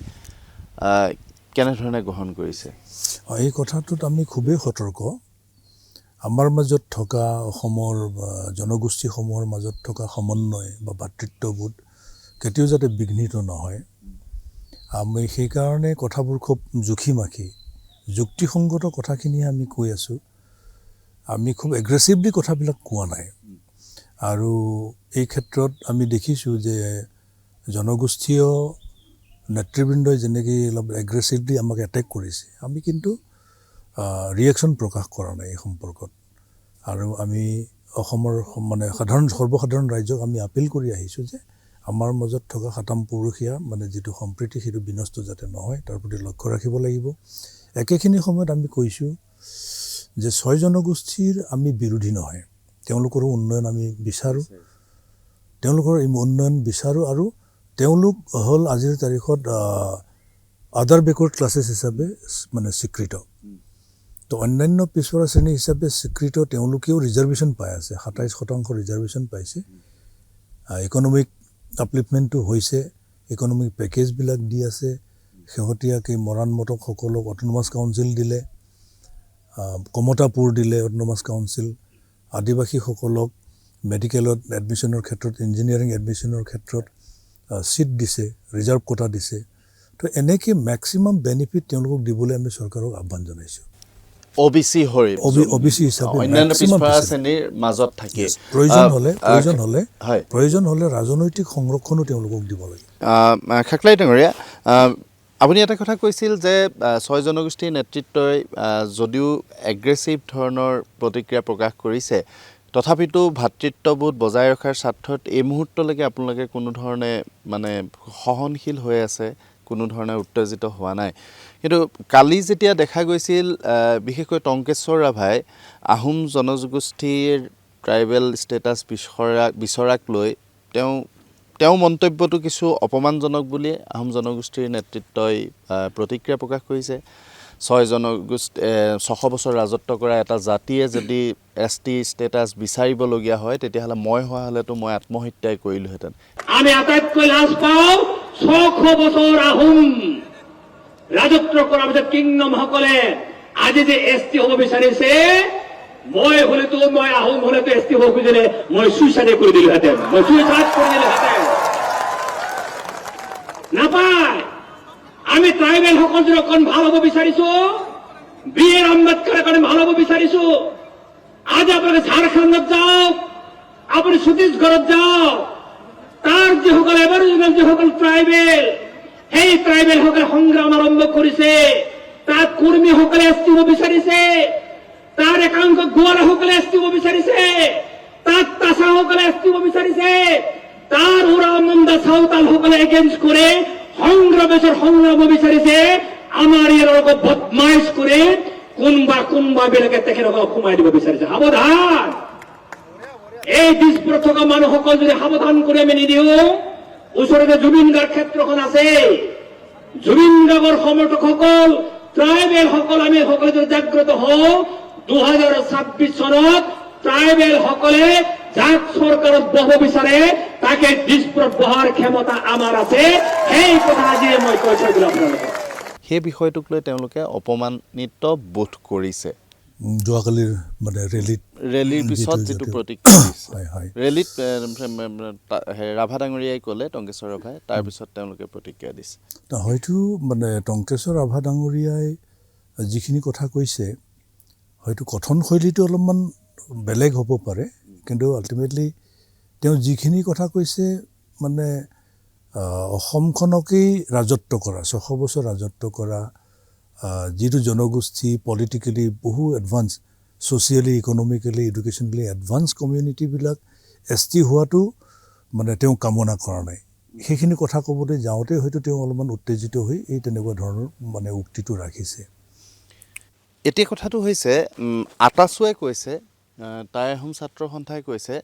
B: কেনেধৰণে গ্ৰহণ কৰিছে
A: এই কথাটোত আমি খুবেই সতৰ্ক আমাৰ মাজত থকা অসমৰ জনগোষ্ঠীসমূহৰ মাজত থকা সমন্বয় বা ভাতৃত্ববোধ কেতিয়াও যাতে বিঘ্নিত নহয় আমি সেইকাৰণে কথাবোৰ খুব জুখি মাখি যুক্তিসংগত কথাখিনি আমি কৈ আছোঁ আমি খুব এগ্ৰেছিভলি কথাবিলাক কোৱা নাই আৰু এই ক্ষেত্ৰত আমি দেখিছোঁ যে জনগোষ্ঠীয় নেতৃবৃন্দই যেনেকৈ অলপ এগ্ৰেছিভলি আমাক এটেক কৰিছে আমি কিন্তু ৰিয়েকশ্যন প্ৰকাশ কৰা নাই এই সম্পৰ্কত আৰু আমি অসমৰ মানে সৰ্বসাধাৰণ ৰাইজক আমি আপিল কৰি আহিছোঁ যে আমাৰ মাজত থকা সাতাম পুৰুষীয়া মানে যিটো সম্প্ৰীতি সেইটো বিনষ্ট যাতে নহয় তাৰ প্ৰতি লক্ষ্য ৰাখিব লাগিব একেখিনি সময়ত আমি কৈছোঁ যে 6 জনগোষ্ঠীৰ আমি বিৰোধী নহয় তেওঁলোকৰ উন্নয়ন আমি বিচাৰোঁ তেওঁলোকৰ উন্নয়ন বিচাৰোঁ আৰু তেওঁলোক হ'ল আজিৰ তাৰিখত আদাৰ বেকৱাৰ্ড ক্লাছেছ হিচাপে মানে স্বীকৃত তো অন্যান্য পিছপৰা শ্ৰেণী হিচাপে স্বীকৃত তেওঁলোকেও ৰিজাৰ্ভেশ্যন পাই আছে 27% ৰিজাৰ্ভেশ্যন পাইছে ইকনমিক আপলিফমেণ্টটো হৈছে ইকনমিক পেকেজবিলাক দি আছে শেহতীয়াকৈ মৰাণ মটকসকলক অট'নমাছ কাউন্সিল দিলে কমতাপুৰ দিলে অট'নমাছ কাউন্সিল আদিবাসীসকলক মেডিকেলত এডমিশ্যনৰ ক্ষেত্ৰত ইঞ্জিনিয়াৰিং এডমিশ্যনৰ ক্ষেত্ৰত ছিট দিছে ৰিজাৰ্ভ কোটা দিছে তো এনেকৈ মেক্সিমাম বেনিফিট তেওঁলোকক দিবলৈ আমি চৰকাৰক আহ্বান জনাইছোঁ
B: OBC হৈ
A: OBC হিচাপে
B: অন্যান্য পিছপৰা শ্ৰেণীৰ মাজত থাকে
A: প্ৰয়োজন হ'লে ৰাজনৈতিক সংৰক্ষণো তেওঁলোকক দিব লাগে
B: খাকলাই ডাঙৰীয়া আপুনি এটা কথা কৈছিল যে 6 জনগোষ্ঠীৰ নেতৃত্বই যদিও এগ্ৰেছিভ ধৰণৰ প্ৰতিক্ৰিয়া প্ৰকাশ কৰিছে তথাপিতো ভাতৃত্ববোধ বজাই ৰখাৰ স্বাৰ্থত এই মুহূৰ্তলৈকে আপোনালোকে কোনো ধৰণে মানে সহনশীল হৈ আছে কোনো ধৰণে উত্তেজিত হোৱা নাই কিন্তু কালি যেতিয়া দেখা গৈছিল বিশেষকৈ টংকেশ্বৰ ৰাভাই আহোম জনগোষ্ঠীৰ ট্ৰাইবেল ষ্টেটাছ বিচৰাক লৈ তেওঁ মন্তব্যটো কিছু অপমানজনক বুলি আহোম জনগোষ্ঠীৰ নেতৃত্বই প্ৰতিক্ৰিয়া প্ৰকাশ কৰিছে 600 বছৰ ৰাজত্ব কৰা এটা জাতিয়ে যদি ST ষ্টেটাছ বিচাৰিবলগীয়া হয় তেতিয়াহ'লে মই হোৱা হ'লেতো মই আত্মহত্যাই কৰিলোহেঁতেন
C: আমি আটাইতকৈ লাজ পাওঁ 600 বছৰ আহোম ৰাজত্ব কৰাৰ পিছত কিংডমসকলে আজি যে ST হ'ব বিচাৰিছে মই আহোম হ'লেতো ST হ'ব খুজিলে মই চুইচাইড কৰি দিলোহেঁতেন নাপায় আমি ট্ৰাইবেল সকল যদি অকণ ভাল হ'ব বিচাৰিছো BR আম্বেদকাৰৰ কাৰণে ভাল হ'ব বিচাৰিছো আজি আপোনালোকে ঝাৰখণ্ডত যাওক আপুনি ছত্তীশগড়ত যাওক তাৰ যিসকল এবৰিজিনেল যিসকল ট্ৰাইবেল সেই ট্ৰাইবেলসকলে সংগ্ৰাম আৰম্ভ কৰিছে তাত কৰ্মীসকলে ST হ'ব বিচাৰিছে তাৰ একাংশ গোৱালাসকলে ST হ'ব বিচাৰিছে তাত তাছাসকলে ST হ'ব বিচাৰিছে তাৰ উৰা মুণ্ডা চাওতালসকলে এগেইনষ্ট কৰে সংগ্ৰাম বিচাৰিছে আমাৰ ইয়াৰ লগত বদমাইশ কৰে কোনোবা বেলেগে তেখেতসকলক সোমাই দিব বিচাৰিছে সাৱধান এই দিশপুৰত থকা মানুহসকল যদি সাৱধান কৰি আমি নিদিওঁ ওচৰতে জুবিন গাৰ্গ ক্ষেত্ৰখন আছে জুবিন গাৰ্গৰ সমৰ্থকসকল ট্ৰাইবেল সকল আমি সকলে যদি জাগ্ৰত হওঁ 2026 চনত ট্ৰাইবেল সকলে যাক চৰকাৰত বহাব বিচাৰে তাকে দিশপুৰত বহাৰ ক্ষমতা আমাৰ আছে সেই কথা আজি মই কৈছো আপোনালোকক
B: সেই বিষয়টোক লৈ তেওঁলোকে অপমানিত বোধ কৰিছে
A: যোৱাকালিৰ মানে
B: ৰেলীৰ পিছত যিটো প্ৰতিক্ৰিয়া ৰেলীত ৰাভা ডাঙৰীয়াই ক'লে টংকেশ্বৰ ৰাভাই তাৰপিছত তেওঁলোকে প্ৰতিক্ৰিয়া দিছে
A: হয়তো মানে টংকেশ্বৰ ৰাভা ডাঙৰীয়াই যিখিনি কথা কৈছে হয়তো কথনশৈলীটো অলপমান বেলেগ হ'ব পাৰে কিন্তু আল্টিমেটলি তেওঁ যিখিনি কথা কৈছে মানে অসমখনকেই ৰাজত্ব কৰা 600 বছৰ ৰাজত্ব কৰা যিটো জনগোষ্ঠী পলিটিকেলি বহু advance socially economically educationally advance কমিউনিটিবিলাক ST হোৱাটো মানে তেওঁ কামনা কৰা নাই সেইখিনি কথা ক'বলৈ যাওঁতে হয়তো তেওঁ অলপমান উত্তেজিত হৈ এই তেনেকুৱা ধৰণৰ মানে উক্তিটো ৰাখিছে
B: এতিয়া কথাটো হৈছে আটাছুৱে কৈছে টাই আহোম ছাত্ৰ সন্থাই কৈছে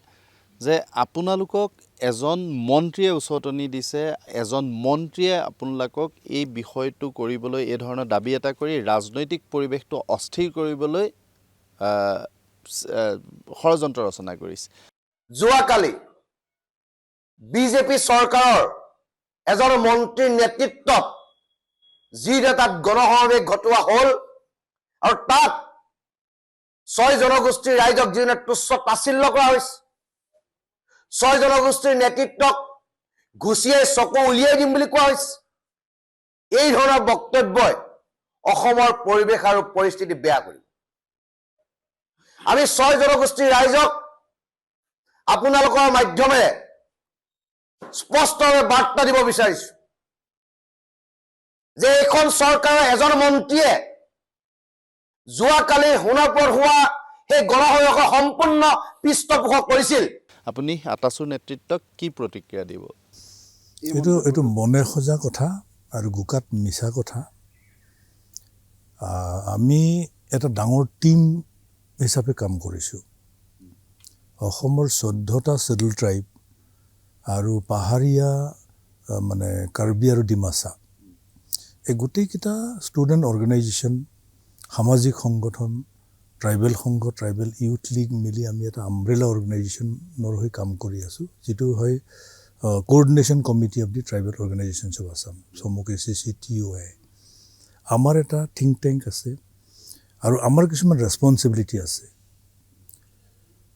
B: যে আপোনালোকক এজন মন্ত্ৰীয়ে উচতনি দিছে, এজন মন্ত্ৰীয়ে আপোনালোকক এই বিষয়টো কৰিবলৈ এই ধৰণৰ দাবী এটা কৰি ৰাজনৈতিক পৰিৱেশটো অস্থিৰ কৰিবলৈ ষড়যন্ত্ৰ ৰচনা কৰিছে।
D: যোৱাকালি বিজেপি চৰকাৰৰ এজন মন্ত্ৰীৰ নেতৃত্বত যি তাত গণসমাৱেশ ঘটোৱা হ'ল আৰু তাত 6 জনগোষ্ঠীৰ ৰাইজক যি তুচ্ছ তাচ্ছিল্য কৰা হৈছে, 6 জনগোষ্ঠীৰ নেতৃত্বক ঘুচিয়াই চকু উলিয়াই দিম বুলি কোৱা হৈছে। এই ধৰণৰ বক্তব্যই অসমৰ পৰিৱেশ আৰু পৰিস্থিতি বেয়া কৰিব। আমি 6 জনগোষ্ঠীৰ ৰাইজক আপোনালোকৰ মাধ্যমেৰে স্পষ্টভাৱে বাৰ্তা দিব বিচাৰিছো যে এইখন চৰকাৰৰ এজন মন্ত্ৰীয়ে যোৱাকালি সোণৰপুৰত হোৱা সেই গণসমাৱেশৰ সম্পূৰ্ণ পৃষ্ঠপোষক কৰিছিল।
B: আপুনি আটাছুৰ নেতৃত্বক কি প্ৰতিক্ৰিয়া দিব?
A: এইটো মনে সজা কথা আৰু গোকাত মিছা কথা। আমি এটা ডাঙৰ টিম হিচাপে কাম কৰিছোঁ। অসমৰ 14টা শ্বেডুল ট্ৰাইব আৰু পাহাৰীয়া মানে কাৰ্বি আৰু ডিমাচা, এই গোটেইকেইটা ষ্টুডেণ্ট অৰ্গেনাইজেশ্যন, সামাজিক সংগঠন, ট্ৰাইবেল সংঘ, ট্ৰাইবেল ইউথ লীগ মিলি আমি এটা আমব্ৰেলা অৰ্গেনাইজেশ্যনৰ হৈ কাম কৰি আছোঁ, যিটো হয় coordination committee of the tribal organisations of Assam, চমুকৈ CCTOI। আমাৰ এটা থিংক টেংক আছে আৰু আমাৰ কিছুমান ৰেছপনচিবিলিটি আছে।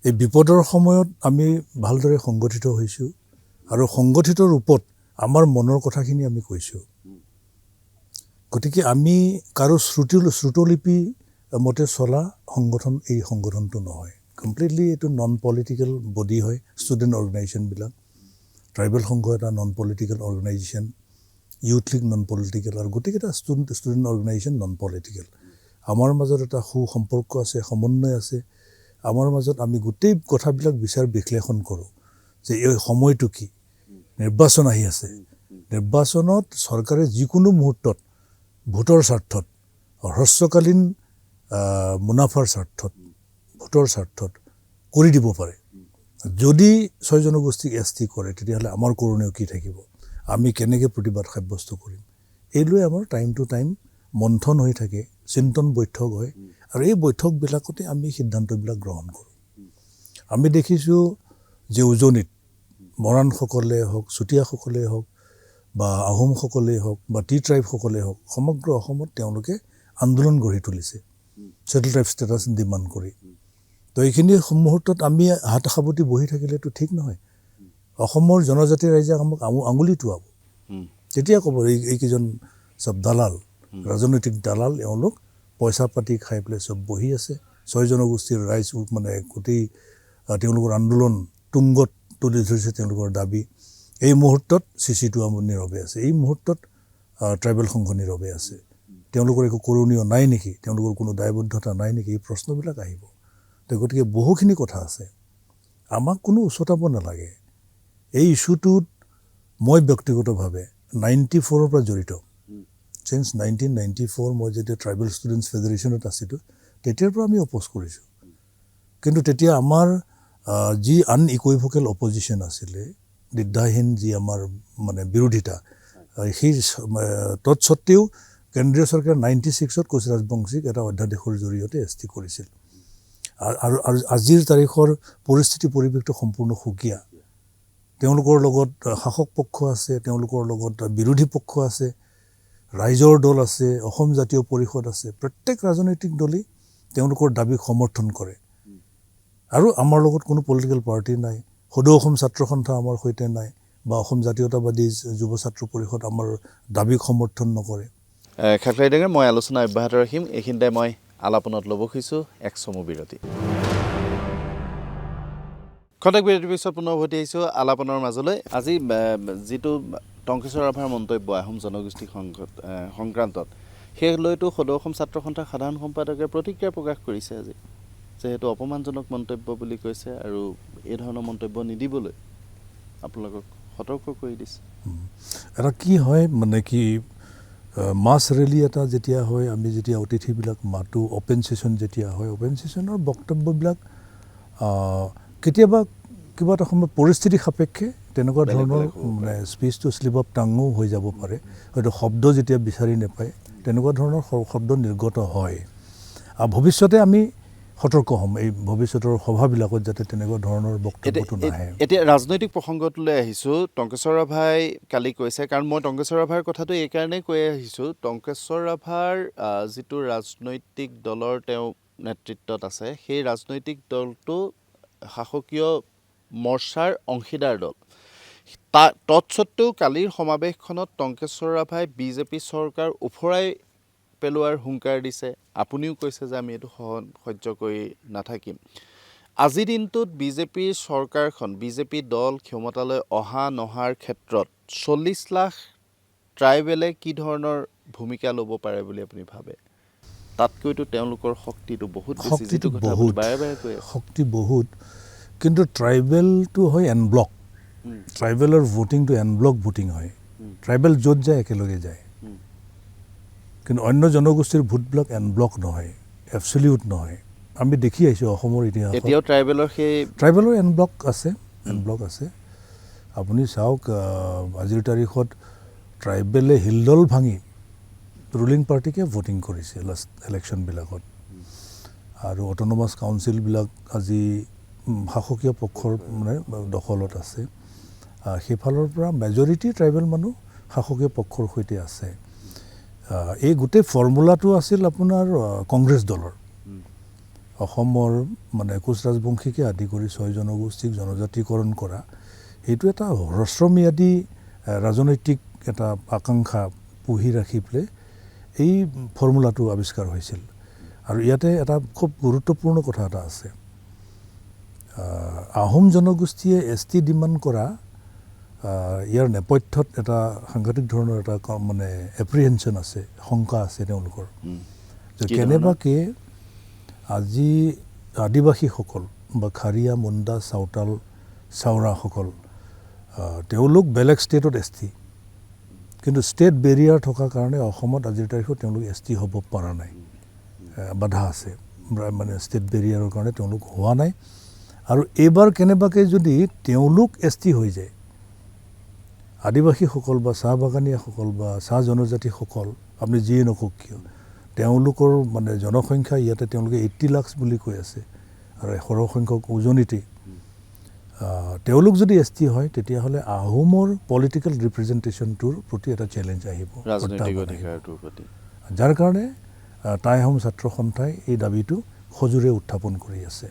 A: এই বিপদৰ সময়ত আমি ভালদৰে সংগঠিত হৈছোঁ আৰু সংগঠিত ৰূপত আমাৰ মনৰ কথাখিনি আমি কৈছোঁ। গতিকে আমি কাৰো শ্ৰুতলিপি মতে চলা সংগঠন এই সংগঠনটো নহয়। কমপ্লিটলি এইটো নন পলিটিকেল বডি হয়। ষ্টুডেণ্ট অৰ্গেনাইজেশ্যনবিলাক, ট্ৰাইবেল সংঘ এটা non political organisation, youth league non political, আৰু গোটেইকেইটা ষ্টুডেণ্ট অৰ্গেনাইজেশ্যন নন পলিটিকেল। আমাৰ মাজত এটা সুসম্পৰ্ক আছে, সমন্বয় আছে। আমাৰ মাজত আমি গোটেই কথাবিলাক বিচাৰ বিশ্লেষণ কৰোঁ যে এই সময়টো কি, নিৰ্বাচন আহি আছে, নিৰ্বাচনত চৰকাৰে যিকোনো মুহূৰ্তত ভোটৰ স্বাৰ্থত, হ্ৰস্বকালীন মুনাফাৰ স্বাৰ্থত, ভোটৰ স্বাৰ্থত কৰি দিব পাৰে। যদি 6 জনগোষ্ঠীক ST কৰে তেতিয়াহ'লে আমাৰ কৰণীয় কি থাকিব, আমি কেনেকৈ প্ৰতিবাদ সাব্যস্ত কৰিম, এই লৈ আমাৰ টাইম টু টাইম মন্থন হৈ থাকে, চিন্তন বৈঠক হয়, আৰু এই বৈঠকবিলাকতে আমি সিদ্ধান্তবিলাক গ্ৰহণ কৰোঁ। আমি দেখিছোঁ যে উজনিত মৰাণসকলে হওক, চুতীয়াসকলেই হওক, বা আহোমসকলেই হওক, বা ট্ৰাইবসকলেই হওক, সমগ্ৰ অসমত তেওঁলোকে আন্দোলন গঢ়ি তুলিছে ছেটেল ট্ৰাইব ষ্টেটাছ ডিমাণ্ড কৰি। তো এইখিনি মুহূৰ্তত আমি হাত সাৱটি বহি থাকিলেতো ঠিক নহয়। অসমৰ জনজাতি ৰাইজে আমাক আঙুলি টোৱাব, তেতিয়া ক'ব এইকেইজন চব দালাল, ৰাজনৈতিক দালাল, এওঁলোক পইচা পাতি খাই পেলাই চব বহি আছে। 6 জনগোষ্ঠীৰ ৰাইজ মানে গোটেই তেওঁলোকৰ আন্দোলন তুংগত তুলি ধৰিছে, তেওঁলোকৰ দাবী। এই মুহূৰ্তত CCটো নীৰৱে আছে, এই মুহূৰ্তত ট্ৰাইবেল সংঘ নীৰৱে আছে। তেওঁলোকৰ একো কৰণীয় নাই নেকি, তেওঁলোকৰ কোনো দায়বদ্ধতা নাই নেকি, এই প্ৰশ্নবিলাক আহিব। তো গতিকে বহুখিনি কথা আছে, আমাক কোনো উচতাব নালাগে। এই ইছ্যুটোত মই ব্যক্তিগতভাৱে 94ৰ পৰা জড়িত। চিন্স 1994 মই যেতিয়া ট্ৰাইবেল ষ্টুডেণ্টছ ফেডাৰেশ্যনত আছিলোঁ তেতিয়াৰ পৰা আমি অপ'জ কৰিছোঁ। কিন্তু তেতিয়া আমাৰ যি আনইকুইভোকেল অপজিশ্যন আছিলে, দ্বিধাহীন যি আমাৰ মানে বিৰোধিতা, সেই তৎসত্বেও কেন্দ্ৰীয় চৰকাৰে 96ত কোচ ৰাজবংশীক এটা অধ্যাদেশৰ জৰিয়তে ST কৰিছিল। আৰু আজিৰ তাৰিখৰ পৰিস্থিতি পৰিৱেশটো সম্পূৰ্ণ সুকীয়া। তেওঁলোকৰ লগত শাসক পক্ষ আছে, তেওঁলোকৰ লগত বিৰোধী পক্ষ আছে, ৰাইজৰ দল আছে, অসম জাতীয় পৰিষদ আছে। প্ৰত্যেক ৰাজনৈতিক দলেই তেওঁলোকৰ দাবীক সমৰ্থন কৰে। আৰু আমাৰ লগত কোনো পলিটিকেল পাৰ্টি নাই, সদৌ অসম ছাত্ৰ সন্থা আমাৰ সৈতে নাই, বা অসম জাতীয়তাবাদী যুৱ ছাত্ৰ পৰিষদ আমাৰ দাবীক সমৰ্থন নকৰে।
B: খাকলাই ডাঙৰ, মই আলোচনা অব্যাহত ৰাখিম। এইখিনিতে মই আলাপনত ল'ব খুজিছোঁ এক চমু বিৰতি। খন্তেক বিৰতিৰ পিছত পুনৰ উভতি আহিছোঁ আলাপনৰ মাজলৈ। আজি যিটো টংকেশ্বৰ ৰাভাৰ মন্তব্য আহোম জনগোষ্ঠী সংক্ৰান্তত, সেই লৈতো সদৌ অসম ছাত্ৰ সন্থাৰ সাধাৰণ সম্পাদকে প্ৰতিক্ৰিয়া প্ৰকাশ কৰিছে আজি, যে সেইটো অপমানজনক মন্তব্য বুলি কৈছে, আৰু এই ধৰণৰ মন্তব্য নিদিবলৈ আপোনালোকক সতৰ্ক কৰি দিছে।
A: এটা কি হয় মানে কি, মাছ ৰেলী এটা যেতিয়া হয়, আমি যেতিয়া অতিথিবিলাক মাতো, অ'পেন ছেশ্যন যেতিয়া হয়, অ'পেন ছেশ্যনৰ বক্তব্যবিলাক কেতিয়াবা কিবা এটা সময় পৰিস্থিতি সাপেক্ষে তেনেকুৱা ধৰণৰ মানে স্পীচটো শ্লিপ অফ টাঙো হৈ যাব পাৰে, হয়তো শব্দ যেতিয়া বিচাৰি নাপায় তেনেকুৱা ধৰণৰ শব্দ নিৰ্গত হয়। আৰু ভৱিষ্যতে আমি সতৰ্ক হ'ম এই ভৱিষ্যতৰ সভাবিলাকত যাতে তেনেকুৱা ধৰণৰ বক্তব্যটো নাহে।
B: এতিয়া ৰাজনৈতিক প্ৰসংগটোলৈ আহিছোঁ। টংকেশ্বৰ ৰাভাই কালি কৈছে, কাৰণ মই টংকেশ্বৰ ৰাভাৰ কথাটো এইকাৰণেই কৈ আহিছোঁ, টংকেশ্বৰ ৰাভাৰ যিটো ৰাজনৈতিক দলৰ তেওঁ নেতৃত্বত আছে, সেই ৰাজনৈতিক দলটো শাসকীয় মৰ্চাৰ অংশীদাৰ দল। তৎসত্বেও কালিৰ সমাৱেশখনত টংকেশ্বৰ ৰাভাই বিজেপি চৰকাৰ উফৰাই পেলোৱাৰ হুংকাৰ দিছে। আপুনিও কৈছে যে আমি এইটো সহ্য কৰি নাথাকিম। আজিৰ দিনটোত বিজেপিৰ চৰকাৰখন, বিজেপি দল ক্ষমতালৈ অহা নহাৰ ক্ষেত্ৰত 40 লাখ ট্ৰাইবেলে কি ধৰণৰ ভূমিকা ল'ব পাৰে বুলি আপুনি ভাবে? তাতকৈতো তেওঁলোকৰ শক্তিটো বহুত বেছি, যিটো কথা আপুনি বাৰে বাৰে কৈ আছে।
A: শক্তি বহুত, কিন্তু ট্ৰাইবেলটো হয় এন ব্লক। ট্ৰাইবেলৰ ভোটিংটো এন ব্লক ভোটিং হয়। ট্ৰাইবেল য'ত যায় একেলগে যায়, কিন্তু অন্য জনগোষ্ঠীৰ ভোটবিলাক এন ব্লক নহয়, এবছলিউট নহয়। আমি দেখি আহিছোঁ অসমৰ ইতিহাসত
B: এতিয়াও
A: ট্ৰাইবেলৰ এন ব্লক আছে, এন ব্লক আছে। আপুনি চাওক, আজিৰ তাৰিখত ট্ৰাইবেলে হিলদল ভাঙি ৰুলিং পাৰ্টিকে ভোটিং কৰিছে লাষ্ট ইলেকশ্যনবিলাকত। আৰু অট'নমাছ কাউন্সিলবিলাক আজি শাসকীয় পক্ষৰ মানে দখলত আছে। সেইফালৰ পৰা মেজৰিটি ট্ৰাইবেল মানুহ শাসকীয় পক্ষৰ সৈতে আছে। এই গোটেই ফৰ্মুলাটো আছিল আপোনাৰ কংগ্ৰেছ দলৰ। অসমৰ মানে কোচ ৰাজবংশীকে আদি কৰি 6 জনগোষ্ঠীক জনজাতিকৰণ কৰা, এইটো এটা হ্ৰস্বম্যাদী ৰাজনৈতিক এটা আকাংক্ষা পুহি ৰাখি পেলাই এই ফৰ্মুলাটো আৱিষ্কাৰ হৈছিল। আৰু ইয়াতে এটা খুব গুৰুত্বপূৰ্ণ কথা এটা আছে। আহোম জনগোষ্ঠীয়ে ST ডিমাণ্ড কৰা ইয়াৰ নেপথ্যত এটা সাংঘাতিক ধৰণৰ এটা মানে এপ্ৰিহেনশ্যন আছে, শংকা আছে তেওঁলোকৰ, যে কেনেবাকৈ আজি আদিবাসীসকল বা খাৰিয়া, মুণ্ডা, চাওতাল, চাওৰাসকল তেওঁলোক বেলেগ ষ্টেটত ST, কিন্তু ষ্টেট বেৰিয়াৰ থকাৰ কাৰণে অসমত আজিৰ তাৰিখত তেওঁলোক ST হ'ব পৰা নাই, বাধা আছে। মানে ষ্টেট বেৰিয়াৰৰ কাৰণে তেওঁলোক হোৱা নাই। আৰু এইবাৰ কেনেবাকৈ যদি তেওঁলোক ST হৈ যায়, আদিবাসীসকল বা চাহ বাগানীয়াসকল বা চাহ জনজাতিসকল আপুনি যিয়ে নকওক কিয়, তেওঁলোকৰ মানে জনসংখ্যা ইয়াতে তেওঁলোকে 80 লাখ বুলি কৈ আছে, আৰু 100 সংখ্যক উজনিতে তেওঁলোক যদি ST হয়, তেতিয়াহ'লে আহোমৰ পলিটিকেল ৰিপ্ৰেজেণ্টেশ্যনটোৰ প্ৰতি এটা চেলেঞ্জ আহিব, যাৰ কাৰণে টাই আহোম ছাত্ৰ সন্থাই এই দাবীটো সজোৰে উত্থাপন কৰি আছে।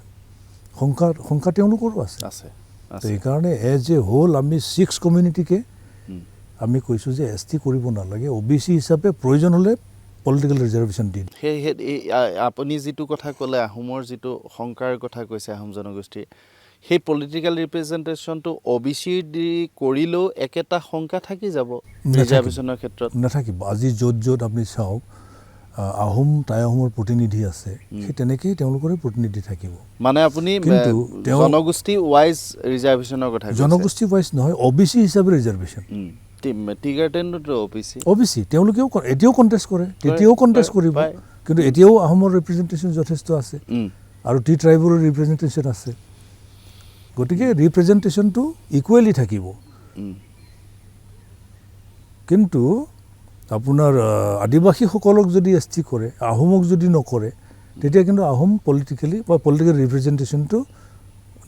A: শংকা তেওঁলোকৰো আছে। সেইকাৰণে এজ এ হোল আমি 6 কমিউনিটিকে আমি কৈছোঁ যে ST কৰিব নালাগে, OBC হিচাপে প্ৰয়োজন হ'লে পলিটিকেল ৰিজাৰ্ভেশ্যন দি।
B: সেই আপুনি যিটো কথা ক'লে, আহোমৰ যিটো শংকাৰ কথা কৈছে আহোম জনগোষ্ঠীৰ, সেই পলিটিকেল ৰিপ্ৰেজেণ্টেশ্যনটো OBC দি কৰিলেও একেটা শংকা থাকি যাব ৰিজাৰ্ভেশ্যনৰ ক্ষেত্ৰত।
A: নাথাকিব। আজি য'ত আপুনি চাওক, আহোম টাই আহোমৰ প্ৰতিনিধি আছে, সেই তেনেকেই তেওঁলোকৰে প্ৰতিনিধি থাকিব।
B: মানে আপুনি জনগোষ্ঠী ৱাইজ ৰিজাৰ্ভেশ্যনৰ কথা কৈছে?
A: জনগোষ্ঠী ৱাইজ নহয়, OBC হিচাপে ৰিজাৰ্ভেশ্যন। OBC তেওঁলোকেও এতিয়াও কণ্টেষ্ট কৰে, তেতিয়াও কণ্টেষ্ট কৰিব, কিন্তু এতিয়াও আহোমৰ ৰিপ্ৰেজেণ্টেশ্যন যথেষ্ট আছে, আৰু টি ট্ৰাইবেলৰ ৰিপ্ৰেজেণ্টেশ্যন আছে। গতিকে ৰিপ্ৰেজেণ্টেশ্যনটো ইকুৱেলি থাকিব। কিন্তু আপোনাৰ আদিবাসীসকলক যদি ST কৰে, আহোমক যদি নকৰে, তেতিয়া কিন্তু আহোম পলিটিকেলি বা পলিটিকেল ৰিপ্ৰেজেণ্টেশ্যনটো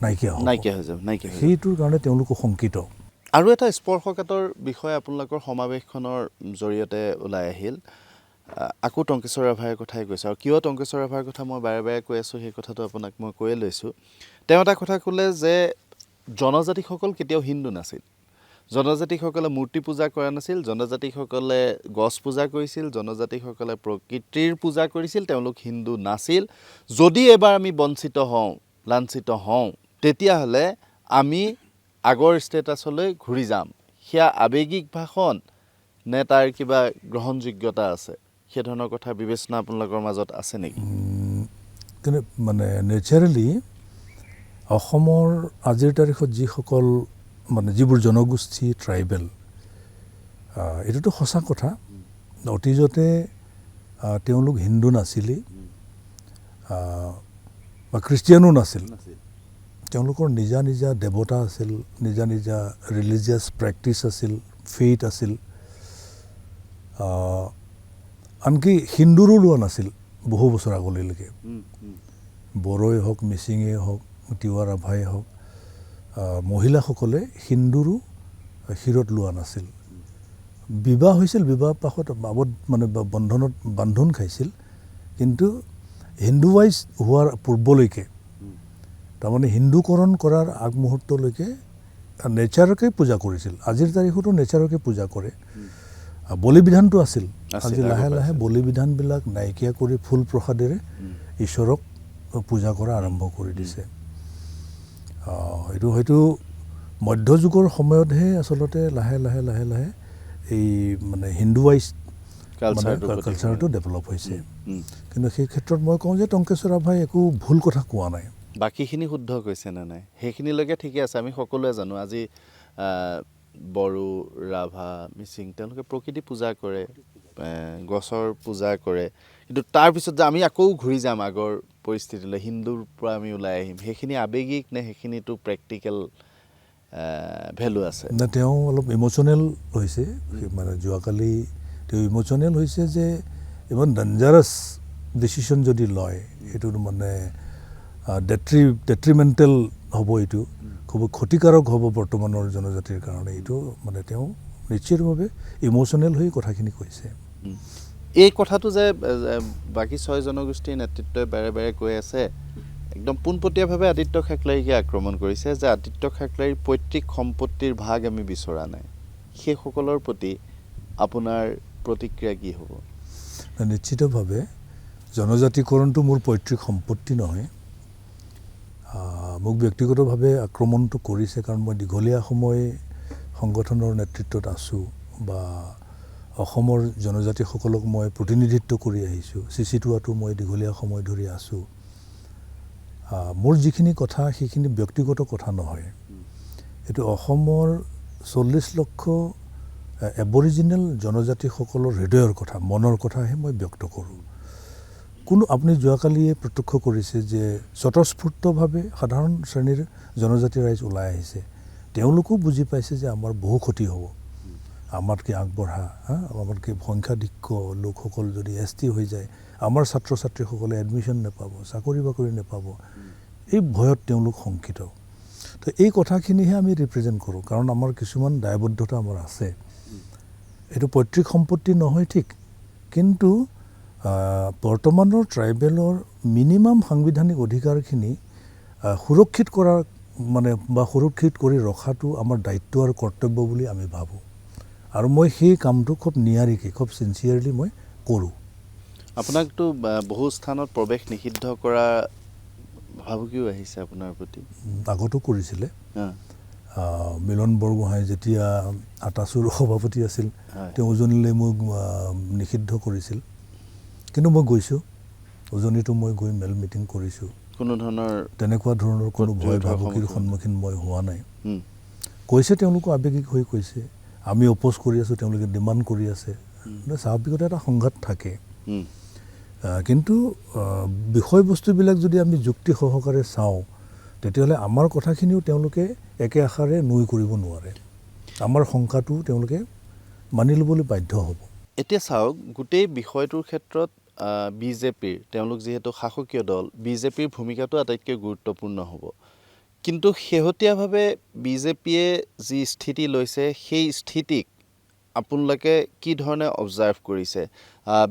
A: নাইকিয়া হৈ যাব। সেইটোৰ কাৰণে তেওঁলোকো শংকিত।
B: আৰু এটা স্পৰ্শকাতৰ বিষয় আপোনালোকৰ সমাৱেশখনৰ জৰিয়তে ওলাই আহিল, আকৌ টংকেশ্বৰ ৰাভাৰ কথাই কৈছে। আৰু কিয় টংকেশ্বৰ ৰাভাৰ কথা মই বাৰে বাৰে কৈ আছোঁ, সেই কথাটো আপোনাক মই কৈয়ে লৈছোঁ। তেওঁ এটা কথা ক'লে যে জনজাতিসকল কেতিয়াও হিন্দু নাছিল, জনজাতিসকলে মূৰ্তি পূজা কৰা নাছিল, জনজাতিসকলে গছ পূজা কৰিছিল, জনজাতিসকলে প্ৰকৃতিৰ পূজা কৰিছিল, তেওঁলোক হিন্দু নাছিল। যদি এবাৰ আমি বঞ্চিত হওঁ, লাঞ্ছিত হওঁ, তেতিয়াহ'লে আমি আগৰ ষ্টেটাছলৈ ঘূৰি যাম। সেয়া আৱেগিক ভাষণ নে তাৰ কিবা গ্ৰহণযোগ্যতা আছে? সেই ধৰণৰ কথা বিবেচনা আপোনালোকৰ মাজত আছে নেকি?
A: কিন্তু মানে নেচাৰেলি অসমৰ আজিৰ তাৰিখত যিসকল মানে যিবোৰ জনগোষ্ঠী ট্ৰাইবেল, এইটোতো সঁচা কথা অতীজতে তেওঁলোক হিন্দু নাছিলেই বা খ্ৰীষ্টিয়ানো নাছিল। তেওঁলোকৰ নিজা নিজা দেৱতা আছিল, নিজা নিজা ৰিলিজিয়াছ প্ৰেক্টিছ আছিল, ফেইথ আছিল। আনকি হিন্দুৰো লোৱা নাছিল বহু বছৰ আগলৈকে। বড়োই হওক, মিচিঙেই হওক, তিৱা ৰাভাই হওক, মহিলাসকলে হিন্দুৰো শিৰত লোৱা নাছিল। বিবাহ হৈছিল, বিবাহ পাশত মানে বান্ধোন খাইছিল, কিন্তু হিন্দুৱাইজ হোৱাৰ পূৰ্বলৈকে, তাৰমানে হিন্দুকৰণ কৰাৰ আগমুহূৰ্তলৈকে নেচাৰকে পূজা কৰিছিল। আজিৰ তাৰিখতো নেচাৰকে পূজা কৰে। বলি বিধানটো আছিল, আজি লাহে লাহে বলি বিধানবিলাক নাইকিয়া কৰি ফুল প্ৰসাদেৰে ঈশ্বৰক পূজা কৰা আৰম্ভ কৰি দিছে। এইটো হয়তো মধ্যযুগৰ সময়তহে আচলতে লাহে লাহে লাহে লাহে এই মানে হিন্দুৱাইজ কালচাৰটো ডেভেলপ হৈছে। কিন্তু সেই ক্ষেত্ৰত মই কওঁ যে টংকেশ্বৰ ৰাভাই একো ভুল কথা কোৱা নাই।
B: বাকীখিনি শুদ্ধ কৈছে নে নাই সেইখিনিলৈকে ঠিকে আছে। আমি সকলোৱে জানো আজি বড়ো, ৰাভা, মিচিং তেওঁলোকে প্ৰকৃতি পূজা কৰে, গছৰ পূজা কৰে, কিন্তু তাৰপিছত যে আমি আকৌ ঘূৰি যাম আগৰ পৰিস্থিতিলৈ, হিন্দুৰ পৰা আমি ওলাই আহিম, সেইখিনি আৱেগিক নে সেইখিনিতো প্ৰেক্টিকেল ভেলু আছে?
A: না, তেওঁ অলপ ইম'চনেল হৈছে। মানে যোৱাকালি তেওঁ ইম'চনেল হৈছে যে ইমান ডেঞ্জাৰাছ ডিচিশ্যন যদি লয়, সেইটো মানে ডেট্ৰিমেণ্টেল হ'ব, এইটো খুব ক্ষতিকাৰক হ'ব বৰ্তমানৰ জনজাতিৰ কাৰণে। এইটো মানে তেওঁ নিশ্চিতভাৱে ইম'চনেল হৈ কথাখিনি কৈছে।
B: এই কথাটো যে বাকী 6 জনগোষ্ঠীৰ নেতৃত্বই বাৰে বাৰে কৈ আছে, একদম পোনপটীয়াভাৱে আদিত্য খাকলাৰীকে আক্ৰমণ কৰিছে যে আদিত্য খাকলাৰীৰ পৈতৃক সম্পত্তিৰ ভাগ আমি বিচৰা নাই। সেইসকলৰ প্ৰতি আপোনাৰ প্ৰতিক্ৰিয়া কি হ'ব?
A: নিশ্চিতভাৱে জনজাতিকৰণটো মোৰ পৈতৃক সম্পত্তি নহয়। মোক ব্যক্তিগতভাৱে আক্ৰমণটো কৰিছে, কাৰণ মই দীঘলীয়া সময় সংগঠনৰ নেতৃত্বত আছোঁ বা অসমৰ জনজাতিসকলক মই প্ৰতিনিধিত্ব কৰি আহিছোঁ। চিচিটোৱাটো মই দীঘলীয়া সময় ধৰি আছোঁ। মোৰ যিখিনি কথা সেইখিনি ব্যক্তিগত কথা নহয়, এইটো অসমৰ 40 লক্ষ এবৰিজিনেল জনজাতিসকলৰ হৃদয়ৰ কথা, মনৰ কথাহে মই ব্যক্ত কৰোঁ। আপুনি যোৱাকালিয়ে প্ৰত্যক্ষ কৰিছে যে স্বতঃস্ফূৰ্তভাৱে সাধাৰণ শ্ৰেণীৰ জনজাতি ৰাইজ ওলাই আহিছে। তেওঁলোকো বুজি পাইছে যে আমাৰ বহু ক্ষতি হ'ব। আমাতকৈ আগবঢ়া, আমাতকৈ সংখ্যাধিক্য লোকসকল যদি ST হৈ যায়, আমাৰ ছাত্ৰ ছাত্ৰীসকলে এডমিশ্যন নাপাব, চাকৰি বাকৰি নাপাব, এই ভয়ত তেওঁলোক শংকিত। তো এই কথাখিনিহে আমি ৰিপ্ৰেজেণ্ট কৰোঁ, কাৰণ আমাৰ কিছুমান দায়বদ্ধতা আমাৰ আছে। এইটো পৈতৃক সম্পত্তি নহয় ঠিক, কিন্তু বৰ্তমানৰ ট্ৰাইবেলৰ মিনিমাম সাংবিধানিক অধিকাৰখিনি সুৰক্ষিত কৰাৰ মানে বা সুৰক্ষিত কৰি ৰখাটো আমাৰ দায়িত্ব আৰু কৰ্তব্য বুলি আমি ভাবোঁ। আৰু মই সেই কামটো খুব নিয়াৰিকৈ, খুব চিনচিয়াৰলি মই কৰোঁ।
B: আপোনাকতো বহু স্থানত প্ৰৱেশ নিষিদ্ধ কৰা ভাবুকিও আহিছে আপোনাৰ প্ৰতি?
A: আগতো কৰিছিলে। মিলন বৰগোহাঁই যেতিয়া আটাচুৰ সভাপতি আছিল, তেওঁ উজনিলৈ মোক নিষিদ্ধ কৰিছিল। কিন্তু মই গৈছোঁ, উজনিতো মই গৈ মিটিং কৰিছোঁ।
B: কোনো ধৰণৰ
A: তেনেকুৱা ধৰণৰ কোনো ভয় ভাবুকিৰ সন্মুখীন মই হোৱা নাই। কৈছে তেওঁলোকো আৱেগিক হৈ কৈছে, আমি অপ'জ কৰি আছোঁ, তেওঁলোকে ডিমাণ্ড কৰি আছে। স্বাভাৱিকতে এটা সংঘাত থাকে, কিন্তু বিষয়বস্তুবিলাক যদি আমি যুক্তি সহকাৰে চাওঁ, তেতিয়াহ'লে আমাৰ কথাখিনিও তেওঁলোকে একে আশাৰে নুই কৰিব নোৱাৰে। আমাৰ শংকাটো তেওঁলোকে মানি ল'বলৈ বাধ্য হ'ব।
B: এতিয়া চাওক, গোটেই বিষয়টোৰ ক্ষেত্ৰত বিজেপিৰ, তেওঁলোক যিহেতু শাসকীয় দল, বিজেপিৰ ভূমিকাটো আটাইতকৈ গুৰুত্বপূৰ্ণ হ'ব। কিন্তু শেহতীয়াভাৱে বিজেপিয়ে যি স্থিতি লৈছে, সেই স্থিতিক আপোনালোকে কি ধৰণে অবজাৰ্ভ কৰিছে?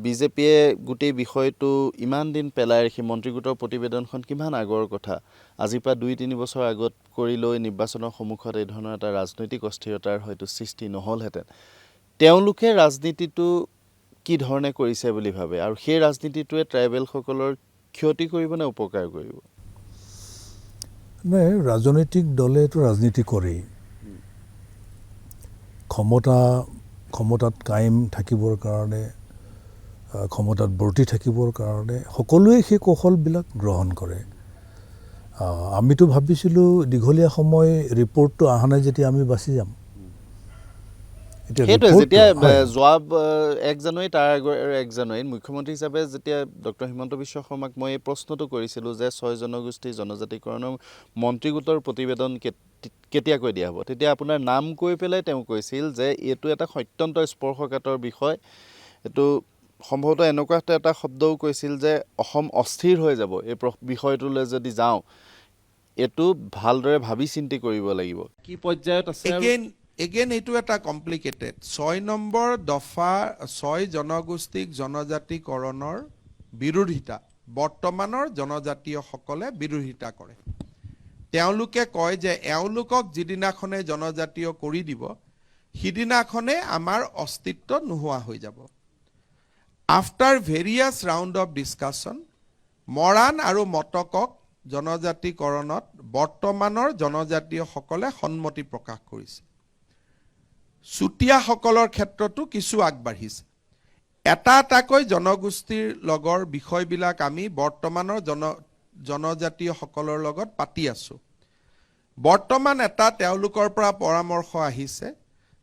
B: বিজেপিয়ে গোটেই বিষয়টো ইমান দিন পেলাই ৰাখি, মন্ত্ৰীগোটৰ প্ৰতিবেদনখন কিমান আগৰ কথা, আজিৰ পৰা 2-3 বছৰ আগত কৰি লৈ নিৰ্বাচনৰ সন্মুখত এই ধৰণৰ এটা ৰাজনৈতিক অস্থিৰতাৰ হয়তো সৃষ্টি নহ'লহেঁতেন। তেওঁলোকে ৰাজনীতিটো কি ধৰণে কৰিছে বুলি ভাবে, আৰু সেই ৰাজনীতিটোৱে ট্ৰাইবেলসকলৰ ক্ষতি কৰিব নে উপকাৰ কৰিব?
A: নাই, ৰাজনৈতিক দলেতো ৰাজনীতি কৰেই। ক্ষমতাত কায়েম থাকিবৰ কাৰণে, ক্ষমতাত বৰ্তি থাকিবৰ কাৰণে সকলোৱে সেই কৌশলবিলাক গ্ৰহণ কৰে। আমিতো ভাবিছিলোঁ দীঘলীয়া সময় ৰিপৰ্টটো অহা নাই যেতিয়া আমি বাচি যাম, এতিয়া
B: সেইটোৱে
A: report-
B: যেতিয়া
A: হয়।
B: যোৱা 1 জানুৱাৰী তাৰ আগৰ 1 জানুৱাৰীত মুখ্যমন্ত্ৰী হিচাপে যেতিয়া ডক্টৰ হিমন্ত বিশ্ব শৰ্মাক মই এই প্ৰশ্নটো কৰিছিলোঁ যে 6 জনগোষ্ঠীৰ জনজাতিকৰণৰ মন্ত্ৰীগোটৰ প্ৰতিবেদন কেতিয়াকৈ দিয়া হ'ব, তেতিয়া আপোনাৰ নাম কৈ পেলাই তেওঁ কৈছিল যে এইটো এটা অত্যন্ত স্পৰ্শকাতৰ বিষয়, এইটো সম্ভৱতঃ এনেকুৱা এটা শব্দও কৈছিল যে অসম অস্থিৰ হৈ যাব এই বিষয়টোলৈ যদি যাওঁ, এইটো ভালদৰে ভাবি চিন্তি কৰিব লাগিব। কি পৰ্যায়ত আছে
E: এগেইন এইটো এটা কমপ্লিকেটেড 6 নম্বৰ দফা 6 জনগোষ্ঠীক জনজাতিকৰণৰ বিৰোধিতা বৰ্তমানৰ জনজাতীয়সকলে বিৰোধিতা কৰে। তেওঁলোকে কয় যে এওঁলোকক যিদিনাখনে জনজাতীয় কৰি দিব সিদিনাখনে আমাৰ অস্তিত্ব নোহোৱা হৈ যাব। After various round of discussion Moran আৰু মটকক জনজাতিকৰণত বৰ্তমানৰ জনজাতীয়সকলে সন্মতি প্ৰকাশ কৰিছে। চুতীয়াসকলৰ ক্ষেত্ৰতো কিছু আগবাঢ়িছে। এটা এটাকৈ জনগোষ্ঠীৰ লগৰ বিষয়বিলাক আমি বৰ্তমানৰ জনজাতীয়সকলৰ লগত পাতি আছোঁ। বৰ্তমান এটা তেওঁলোকৰ পৰা পৰামৰ্শ আহিছে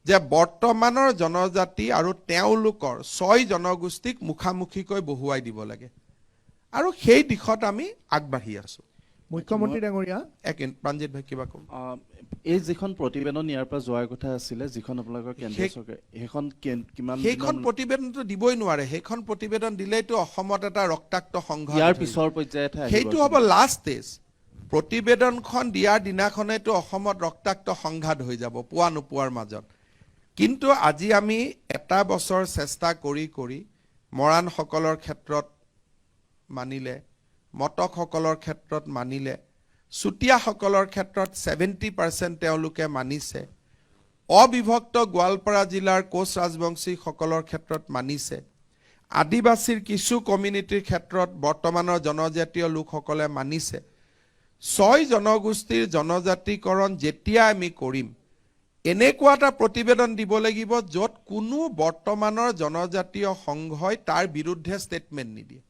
E: যে বৰ্তমানৰ জনজাতি আৰু তেওঁলোকৰ 6 জনগোষ্ঠীক মুখামুখিকৈ বহুৱাই দিব লাগে, আৰু সেই দিশত আমি আগবাঢ়ি আছোঁ।
F: মুখ্যমন্ত্ৰী ডাঙৰীয়া,
E: প্ৰাণজিৎ ভাই কিবা ক'ম?
B: এই যিখন প্ৰতিবেদন ইয়াৰ পৰা যোৱাৰ কথা আছিলে, যিখন আপোনালোকৰ কেন্দ্ৰীয় চৰকাৰে,
E: সেইখন প্ৰতিবেদনটো দিবই নোৱাৰে। সেইখন প্ৰতিবেদন দিলেইতো অসমত এটা ৰক্তাক্ত সংঘাত,
B: ইয়াৰ পিছৰ পৰ্যায়ত
E: সেইটো হ'ব লাষ্ট ষ্টেজ। প্ৰতিবেদনখন দিয়াৰ দিনাখনেতো অসমত ৰক্তাক্ত সংঘাত হৈ যাব পোৱা নোপোৱাৰ মাজত। কিন্তু আজি আমি এটা বছৰ চেষ্টা কৰি কৰি মৰাণসকলৰ ক্ষেত্ৰত মানিলে, মটকসকলৰ ক্ষেত্ৰত মানিলে, চুতীয়াসকলৰ ক্ষেত্ৰত 70% তেওঁলোকে মানিছে, অবিভক্ত গোৱালপাৰা জিলাৰ কোচ ৰাজবংশীসকলৰ ক্ষেত্ৰত মানিছে, আদিবাসীৰ কিছু কমিউনিটিৰ ক্ষেত্ৰত বৰ্তমানৰ জনজাতীয় লোকসকলে মানিছে। 6 জনগোষ্ঠীৰ জনজাতিকৰণ যেতিয়া আমি কৰিম, এনেকুৱা এটা প্ৰতিবেদন দিব লাগিব য'ত কোনো বৰ্তমানৰ জনজাতীয় সংঘই তাৰ বিৰুদ্ধে ষ্টেটমেণ্ট নিদিয়ে।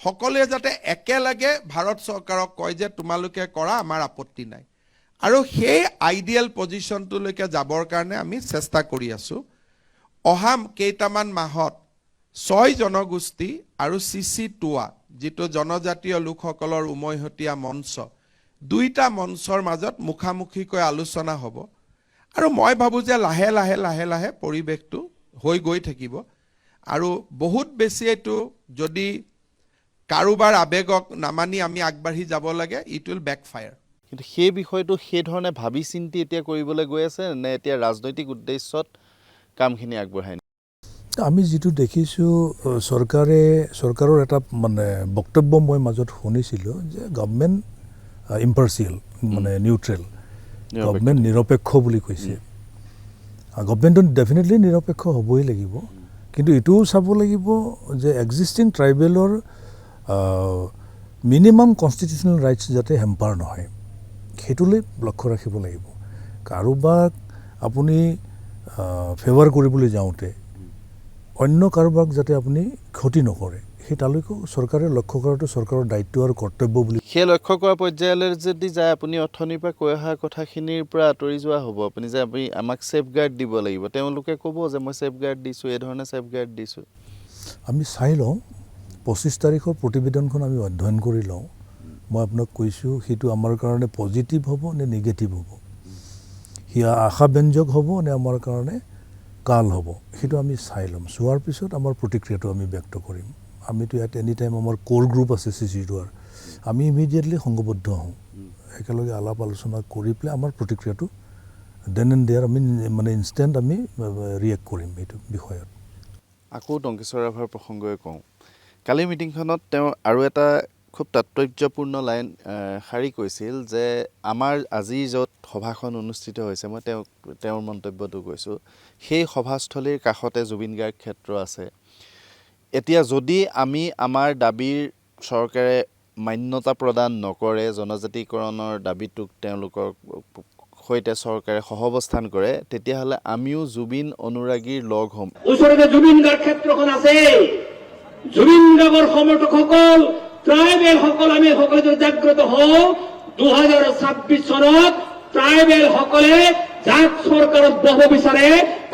E: সকলোৱে যাতে একেলগে ভাৰত চৰকাৰক কয় যে তোমালোকে কৰা, আমাৰ আপত্তি নাই। আৰু সেই আইডিয়েল পজিশ্যনটোলৈকে যাবৰ কাৰণে আমি চেষ্টা কৰি আছোঁ। অহা কেইটামান মাহত 6 জনগোষ্ঠী আৰু CC2 যিটো জনজাতীয় লোকসকলৰ উমৈহতীয়া মঞ্চ, 2টা মঞ্চৰ মাজত মুখামুখিকৈ আলোচনা হ'ব। আৰু মই ভাবোঁ যে লাহে লাহে লাহে লাহে পৰিৱেশটো হৈ গৈ থাকিব। আৰু বহুত বেছি এইটো যদি কাৰোবাৰ আৱেগক নামানি আমি আগবাঢ়ি যাব লাগে, ইট উইল বেকফায়াৰ।
B: কিন্তু সেই বিষয়টো সেই ধৰণে ভাবি চিন্তি এতিয়া কৰিবলৈ গৈ আছে নে এতিয়া ৰাজনৈতিক উদ্দেশ্যত কামখিনি আগবঢ়াই?
A: আমি যিটো দেখিছোঁ চৰকাৰৰ এটা মানে বক্তব্য মই মাজত শুনিছিলোঁ যে গভৰ্ণমেণ্ট ইম্পাৰ্চিয়েল, মানে নিউট্ৰেল, গভৰ্ণমেণ্ট নিৰপেক্ষ বুলি কৈছে। গভৰ্ণমেণ্টটো ডেফিনেটলি নিৰপেক্ষ হ'বই লাগিব, কিন্তু এইটোও চাব লাগিব যে এক্সিষ্টিং ট্ৰাইবেলৰ মিনিমাম কনষ্টিটিউচনেল ৰাইটছ যাতে হেম্পাৰ নহয়, সেইটোলৈ লক্ষ্য ৰাখিব লাগিব। কাৰোবাক আপুনি ফেভাৰ কৰিবলৈ যাওঁতে অন্য কাৰোবাক যাতে আপুনি ক্ষতি নকৰে, সেই তালৈকো চৰকাৰে লক্ষ্য কৰাটো চৰকাৰৰ দায়িত্ব আৰু কৰ্তব্য বুলি।
B: সেই লক্ষ্য কৰা পৰ্যায়লৈ যদি যায়, আপুনি অথনিৰ পৰা কৈ অহা কথাখিনিৰ পৰা আঁতৰি যোৱা হ'ব। আপুনি যে আপুনি আমাক ছেফ গাৰ্ড দিব লাগিব, তেওঁলোকে ক'ব যে মই ছেফ গাৰ্ড দিছোঁ, এই ধৰণে ছেফ গাৰ্ড দিছোঁ।
A: আমি চাই লওঁ, 25 তাৰিখৰ প্ৰতিবেদনখন আমি অধ্যয়ন কৰি লওঁ। মই আপোনাক কৈছোঁ সেইটো আমাৰ কাৰণে পজিটিভ হ'ব নে নিগেটিভ হ'ব, সি আশাব্যঞ্জক হ'ব নে আমাৰ কাৰণে কাল হ'ব, সেইটো আমি চাই ল'ম। চোৱাৰ পিছত আমাৰ প্ৰতিক্ৰিয়াটো আমি ব্যক্ত কৰিম। আমিতো ইয়াত এনি টাইম আমাৰ ক'ৰ গ্ৰুপ আছে CC2, আমি ইমিডিয়েটলি সংঘবদ্ধ হওঁ, একেলগে আলাপ আলোচনা কৰি পেলাই আমাৰ প্ৰতিক্ৰিয়াটো দেন এণ্ড দেয়াৰ আমি মানে ইনষ্টেণ্ট আমি ৰিয়েক্ট কৰিম এইটো বিষয়ত।
B: আকৌ টংকেশ্বৰ ৰাভাৰ প্ৰসংগই কওঁ, কালিৰ মিটিংখনত তেওঁ আৰু এটা খুব তাৎপৰ্যপূৰ্ণ লাইন শাৰী কৈছিল যে আমাৰ আজি য'ত সভাখন অনুষ্ঠিত হৈছে, মই তেওঁৰ মন্তব্যটো কৈছোঁ, সেই সভাস্থলীৰ কাষতে জুবিন গাৰ্গ ক্ষেত্ৰ আছে। এতিয়া যদি আমি আমাৰ দাবীৰ চৰকাৰে মান্যতা প্ৰদান নকৰে, জনজাতিকৰণৰ দাবীটোক তেওঁলোকৰ সৈতে চৰকাৰে সহাৱস্থান কৰে, তেতিয়াহ'লে আমিও জুবিন অনুৰাগীৰ লগ হ'ম।
C: ওচৰতে জুবিন গাৰ্গ ক্ষেত্ৰখন আছে, জুবিন গাৰ্গৰ সমৰ্থকসকল, ট্ৰাইবেল সকল আমি সকলোৱে জাগ্ৰত হওঁ। 2026 চনত ট্ৰাইবেল সকলে যাক চৰকাৰত বহাব বিচাৰে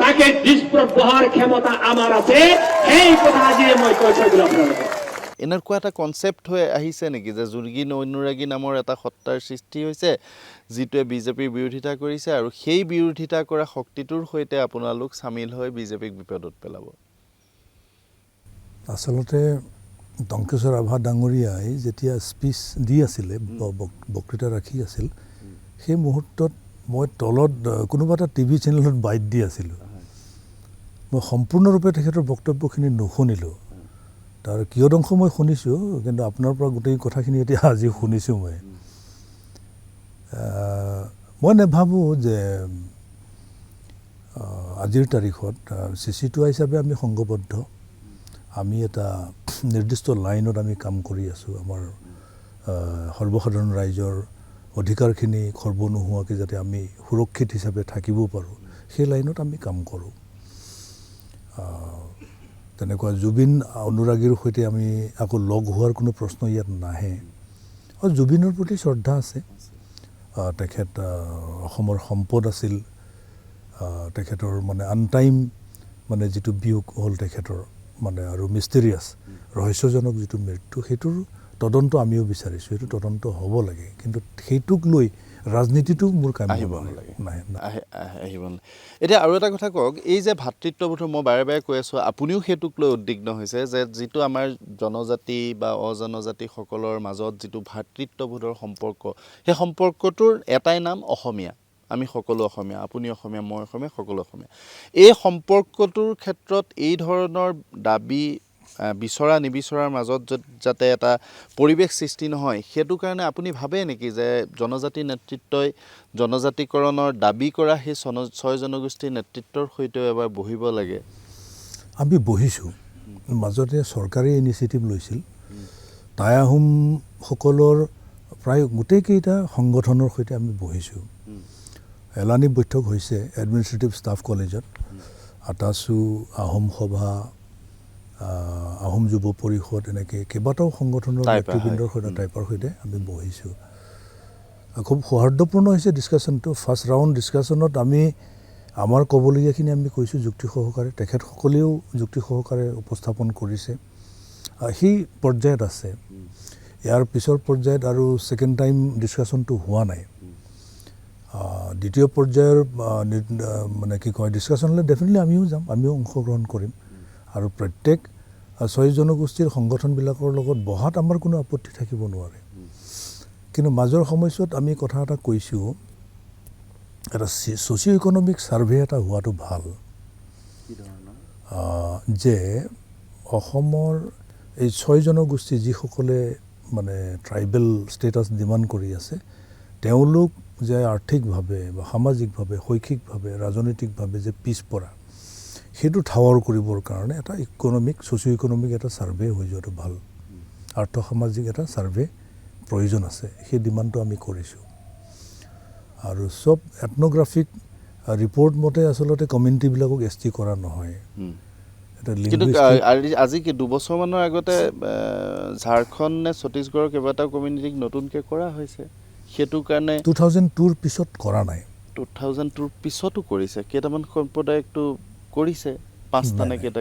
C: তাকে দুষ্প্ৰভাৰ ক্ষমতা আমাৰ আছে সেই কথা আজি মই কৈছো বুলি আপোনালোকক
B: এনেকুৱা এটা কনচেপ্ট হৈ আহিছে নেকি যে জুৰ্গীন অনুৰাগী নামৰ এটা সত্তাৰ সৃষ্টি হৈছে যিটোৱে বিজেপিৰ বিৰোধিতা কৰিছে আৰু সেই বিৰোধিতা কৰা শক্তিটোৰ সৈতে আপোনালোক চামিল হৈ বিজেপিক বিপদত পেলাব
A: আচলতে টংকেশ্বৰ ৰাভা ডাঙৰীয়াই যেতিয়া স্পীচ দি আছিলে বক্তৃতা ৰাখি আছিল সেই মুহূৰ্তত মই তলত কোনোবা এটা টিভি চেনেলত বাইট দি আছিলোঁ মই সম্পূৰ্ণৰূপে তেখেতৰ বক্তব্যখিনি নুশুনিলোঁ তাৰ কিয়দংশ মই শুনিছোঁ কিন্তু আপোনাৰ পৰা গোটেই কথাখিনি এতিয়া আজি শুনিছোঁ মই নাভাবোঁ যে আজিৰ তাৰিখত CC2 হিচাপে আমি সংঘবদ্ধ আমি এটা নিৰ্দিষ্ট লাইনত আমি কাম কৰি আছোঁ আমাৰ সৰ্বসাধাৰণ ৰাইজৰ অধিকাৰখিনি খৰ্ব নোহোৱাকৈ যাতে আমি সুৰক্ষিত হিচাপে থাকিব পাৰোঁ সেই লাইনত আমি কাম কৰোঁ তেনেকুৱা জুবিন অনুৰাগীৰ সৈতে আমি আকৌ লগ হোৱাৰ কোনো প্ৰশ্ন ইয়াত নাহে আৰু জুবিনৰ প্ৰতি শ্ৰদ্ধা আছে তেখেত অসমৰ সম্পদ আছিল তেখেতৰ মানে আনটাইম মানে যিটো বিয়োগ হ'ল তেখেতৰ মানে আৰু মিষ্টেৰিয়াছ ৰহস্যজনক যিটো মৃত্যু সেইটোৰ তদন্ত আমিও বিচাৰিছোঁ সেইটো তদন্ত হ'ব লাগে কিন্তু সেইটোক লৈ ৰাজনীতিটো মোৰ কাম
B: আহিব নালাগে এতিয়া আৰু এটা কথা কওক এই যে ভাতৃত্ববোধৰ মই বাৰে বাৰে কৈ আছোঁ আপুনিও সেইটোক লৈ উদ্বিগ্ন হৈছে যে যিটো আমাৰ জনজাতি বা অজনজাতিসকলৰ মাজত যিটো ভাতৃত্ববোধৰ সম্পৰ্ক সেই সম্পৰ্কটোৰ এটাই নাম অসমীয়া আমি সকলো অসমীয়া আপুনি অসমীয়া মই অসমীয়া সকলো অসমীয়া এই সম্পৰ্কটোৰ ক্ষেত্ৰত এই ধৰণৰ দাবী বিচৰা নিবিচৰাৰ মাজত যাতে এটা পৰিৱেশ সৃষ্টি নহয় সেইটো কাৰণে আপুনি ভাবে নেকি যে জনজাতি নেতৃত্বই জনজাতিকৰণৰ দাবী কৰা সেই 6 জনগোষ্ঠীৰ নেতৃত্বৰ সৈতে এবাৰ বহিব লাগে
A: আমি বহিছোঁ মাজতে চৰকাৰে ইনিচিয়েটিভ লৈছিল টাই আহোমসকলৰ প্ৰায় গোটেইকেইটা সংগঠনৰ সৈতে আমি বহিছোঁ এলানি বৈঠক হৈছে এডমিনিষ্ট্ৰেটিভ ষ্টাফ কলেজত আটাচু আহোম সভা আহোম যুৱ পৰিষদ এনেকৈ কেইবাটাও সংগঠনৰ নেতৃবৃন্দৰ সৈতে টাইপৰ সৈতে আমি বহিছোঁ খুব সৌহাৰ্দ্যপূৰ্ণ হৈছে ডিছকাশ্যনটো ফাৰ্ষ্ট ৰাউণ্ড ডিছকাশ্যনত আমি আমাৰ ক'বলগীয়াখিনি আমি কৈছোঁ যুক্তি সহকাৰে তেখেতসকলেও যুক্তি সহকাৰে উপস্থাপন কৰিছে সেই পৰ্যায়ত আছে ইয়াৰ পিছৰ পৰ্যায়ত আৰু ছেকেণ্ড টাইম ডিছকাশ্যনটো হোৱা নাই দ্বিতীয় পৰ্যায়ৰ মানে কি কয় ডিছকাশ্যনলৈ ডেফিনেটলি আমিও যাম আমিও অংশগ্ৰহণ কৰিম আৰু প্ৰত্যেক 6 জনগোষ্ঠীৰ সংগঠনবিলাকৰ লগত বহাত আমাৰ কোনো আপত্তি থাকিব নোৱাৰে কিন্তু মাজৰ সময়ছোৱাত আমি কথা এটা কৈছোঁ এটা ছ'চিঅ' ইকনমিক ছাৰ্ভে এটা হোৱাটো ভাল যে অসমৰ এই 6 জনগোষ্ঠী যিসকলে মানে ট্ৰাইবেল ষ্টেটাছ ডিমাণ্ড কৰি আছে তেওঁলোক যে আৰ্থিকভাৱে বা সামাজিকভাৱে শৈক্ষিকভাৱে ৰাজনৈতিকভাৱে যে পিছপৰা সেইটো ঠাৱৰ কৰিবৰ কাৰণে এটা ছ'চিঅ' ইকনমিক এটা ছাৰ্ভে হৈ যোৱাটো ভাল আৰ্থ সামাজিক এটা ছাৰ্ভে প্ৰয়োজন আছে সেই ডিমাণ্ডটো আমি কৰিছোঁ আৰু চব এথন'গ্ৰাফিক ৰিপৰ্ট মতে আচলতে কমিউনিটিবিলাকক ST কৰা নহয়
B: কিন্তু আজি কি 2 বছৰমানৰ আগতে ঝাৰখণ্ড নে ছত্তীশগড়ৰ কেইবাটাও কমিউনিটিক নতুনকৈ কৰা হৈছে সেইটো কাৰণে
A: 2002ৰ পিছত কৰা নাই
B: 2002ৰ পিছতো কৰিছে কেইটামান সম্প্ৰদায়কটো কৰিছে 5টা নে কেইটা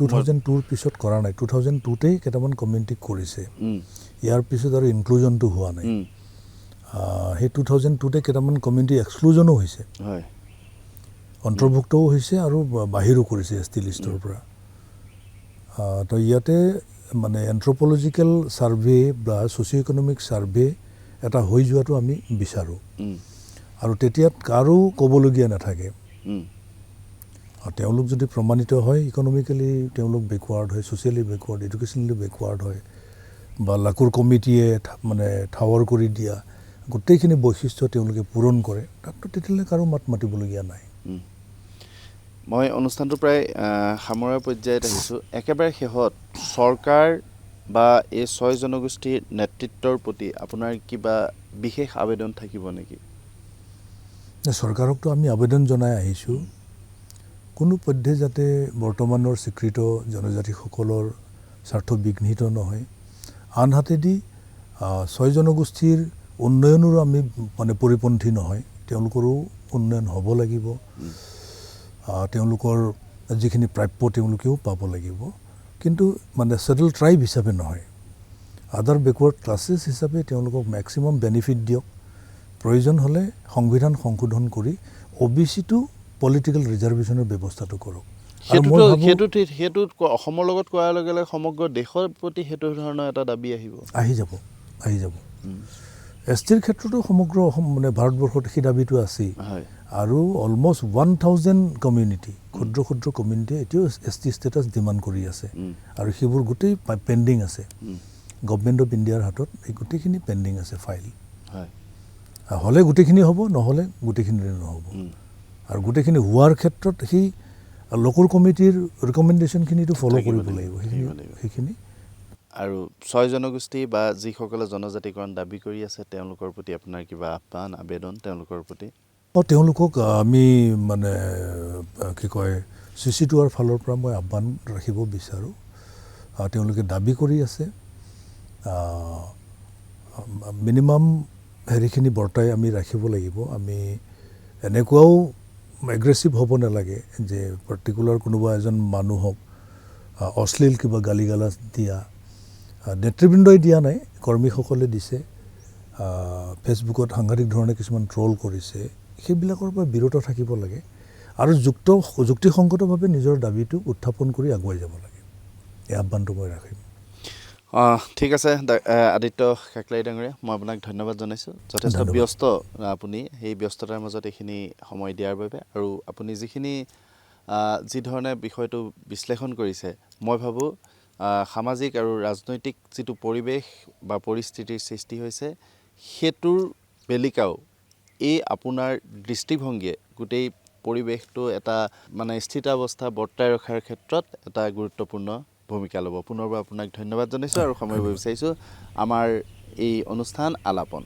A: 2002ৰ পিছত কৰা নাই 2002তেই কেইটামান কমিউনিটিক কৰিছে ইয়াৰ পিছত আৰু ইনক্লুজনটো হোৱা নাই সেই 2002তে কেইটামান কমিউনিটি এক্সক্লুজনো হৈছে
B: হয়
A: অন্তৰ্ভুক্তও হৈছে আৰু বাহিৰো কৰিছে ST লিষ্টৰ পৰা তো ইয়াতে মানে এন্থ্ৰপলজিকেল ছাৰ্ভে বা ছ'চিঅ' ইকনমিক ছাৰ্ভে এটা হৈ যোৱাটো আমি বিচাৰোঁ আৰু তেতিয়া কাৰো ক'বলগীয়া নাথাকে তেওঁলোক যদি প্ৰমাণিত হয় ইকনমিকেলি তেওঁলোক বেকৱাৰ্ড হয় ছ'চিয়েলি বেকৱাৰ্ড এডুকেশ্যনেলি বেকৱাৰ্ড হয় বা লাকুৰ কমিটিয়ে মানে ঠাৱৰ কৰি দিয়া গোটেইখিনি বৈশিষ্ট্য তেওঁলোকে পূৰণ কৰে তাততো তেতিয়াহ'লে কাৰো মাত মাতিবলগীয়া নাই
B: মই অনুষ্ঠানটো প্ৰায় সামৰাৰ পৰ্যায়ত আহিছোঁ একেবাৰে শেষত চৰকাৰ বা এই 6 জনগোষ্ঠীৰ নেতৃত্বৰ প্ৰতি আপোনাৰ কিবা বিশেষ আবেদন থাকিব নেকি
A: চৰকাৰকতো আমি আবেদন জনাই আহিছোঁ কোনো পধ্যে যাতে বৰ্তমানৰ স্বীকৃত জনজাতিসকলৰ স্বাৰ্থ বিঘ্নিত নহয় আনহাতেদি 6 জনগোষ্ঠীৰ উন্নয়নৰো আমি মানে পৰিপন্থী নহয় তেওঁলোকৰো উন্নয়ন হ'ব লাগিব তেওঁলোকৰ যিখিনি প্ৰাপ্য তেওঁলোকেও পাব লাগিব, কিন্তু মানে ছেটেল ট্ৰাইব হিচাপে নহয়, আদাৰ বেকৱাৰ্ড ক্লাছেছ হিচাপে তেওঁলোকক মেক্সিমাম বেনিফিট দিয়ক। প্ৰয়োজন হ'লে সংবিধান সংশোধন কৰি OBC-টো পলিটিকেল ৰিজাৰ্ভেশ্যনৰ ব্যৱস্থাটো কৰক।
B: সেইটোত অসমৰ লগত কৰাৰ লগে লগে সমগ্ৰ দেশৰ প্ৰতি সেইটো ধৰণৰ এটা দাবী আহি যাব। ST-ৰ ক্ষেত্ৰতো সমগ্ৰ অসম মানে ভাৰতবৰ্ষত সেই দাবীটো আছেই, আৰু অলমষ্ট 1000 কমিউনিটি ক্ষুদ্ৰ ক্ষুদ্ৰ কমিউনিটিয়ে এতিয়াও ST ষ্টেটাছ ডিমাণ্ড কৰি আছে, আৰু সেইবোৰ গোটেই পেণ্ডিং আছে গভৰ্ণমেণ্ট অফ ইণ্ডিয়াৰ হাতত। এই গোটেইখিনি পেণ্ডিং আছে ফাইল, হ'লে গোটেইখিনি হ'ব, নহ'লে গোটেইখিনিৰে নহ'ব। আৰু গোটেইখিনি হোৱাৰ ক্ষেত্ৰত সেই লোকেল কমিটিৰ ৰিকমেণ্ডেশ্যনখিনিটো ফ'ল' কৰিব লাগিব সেইখিনি। আৰু 6 জনগোষ্ঠী বা যিসকলে জনজাতিকৰণ দাবী কৰি আছে তেওঁলোকৰ প্ৰতি আপোনাৰ কিবা আহ্বান আবেদন তেওঁলোকৰ প্ৰতি?
A: তেওঁলোকক আমি মানে কি কয় CC2R ফালৰ পৰা মই আহ্বান ৰাখিব বিচাৰোঁ। তেওঁলোকে দাবী কৰি আছে, মিনিমাম হেৰিখিনি বৰ্তাই আমি ৰাখিব লাগিব। আমি এনেকুৱাও এগ্ৰেছিভ হ'ব নালাগে যে পাৰ্টিকুলাৰ কোনোবা এজন মানুহক অশ্লীল কিবা গালি গালাজ দিয়া, নেতৃবৃন্দই দিয়া নাই, কৰ্মীসকলে দিছে, ফেচবুকত সাংঘাতিক ধৰণে কিছুমান ট্ৰল কৰিছে, সেইবিলাকৰ পৰা বিৰত থাকিব লাগে, আৰু যুক্তিসংগতভাৱে নিজৰ দাবীটো উত্থাপন কৰি আগুৱাই যাব লাগে। এই আহ্বানটো মই ৰাখিম।
B: ঠিক আছে আদিত্য কাকলাই ডাঙৰীয়া, মই আপোনাক ধন্যবাদ জনাইছোঁ। যথেষ্ট ব্যস্ত আপুনি, সেই ব্যস্ততাৰ মাজত এইখিনি সময় দিয়াৰ বাবে, আৰু আপুনি যি ধৰণে বিষয়টো বিশ্লেষণ কৰিছে, মই ভাবোঁ সামাজিক আৰু ৰাজনৈতিক যিটো পৰিৱেশ বা পৰিস্থিতিৰ সৃষ্টি হৈছে, সেইটোৰ বেলিকাও এই আপোনাৰ দৃষ্টিভংগীয়ে গোটেই পৰিৱেশটো এটা মানে স্থিতাৱস্থা বৰ্তাই ৰখাৰ ক্ষেত্ৰত এটা গুৰুত্বপূৰ্ণ ভূমিকা ল'ব। পুনৰবাৰ আপোনাক ধন্যবাদ জনাইছোঁ আৰু সময় দিব বিচাৰিছোঁ আমাৰ এই অনুষ্ঠান আলাপন।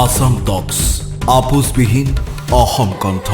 F: আসাম টক্স, আপোচবিহীন অসম কণ্ঠ।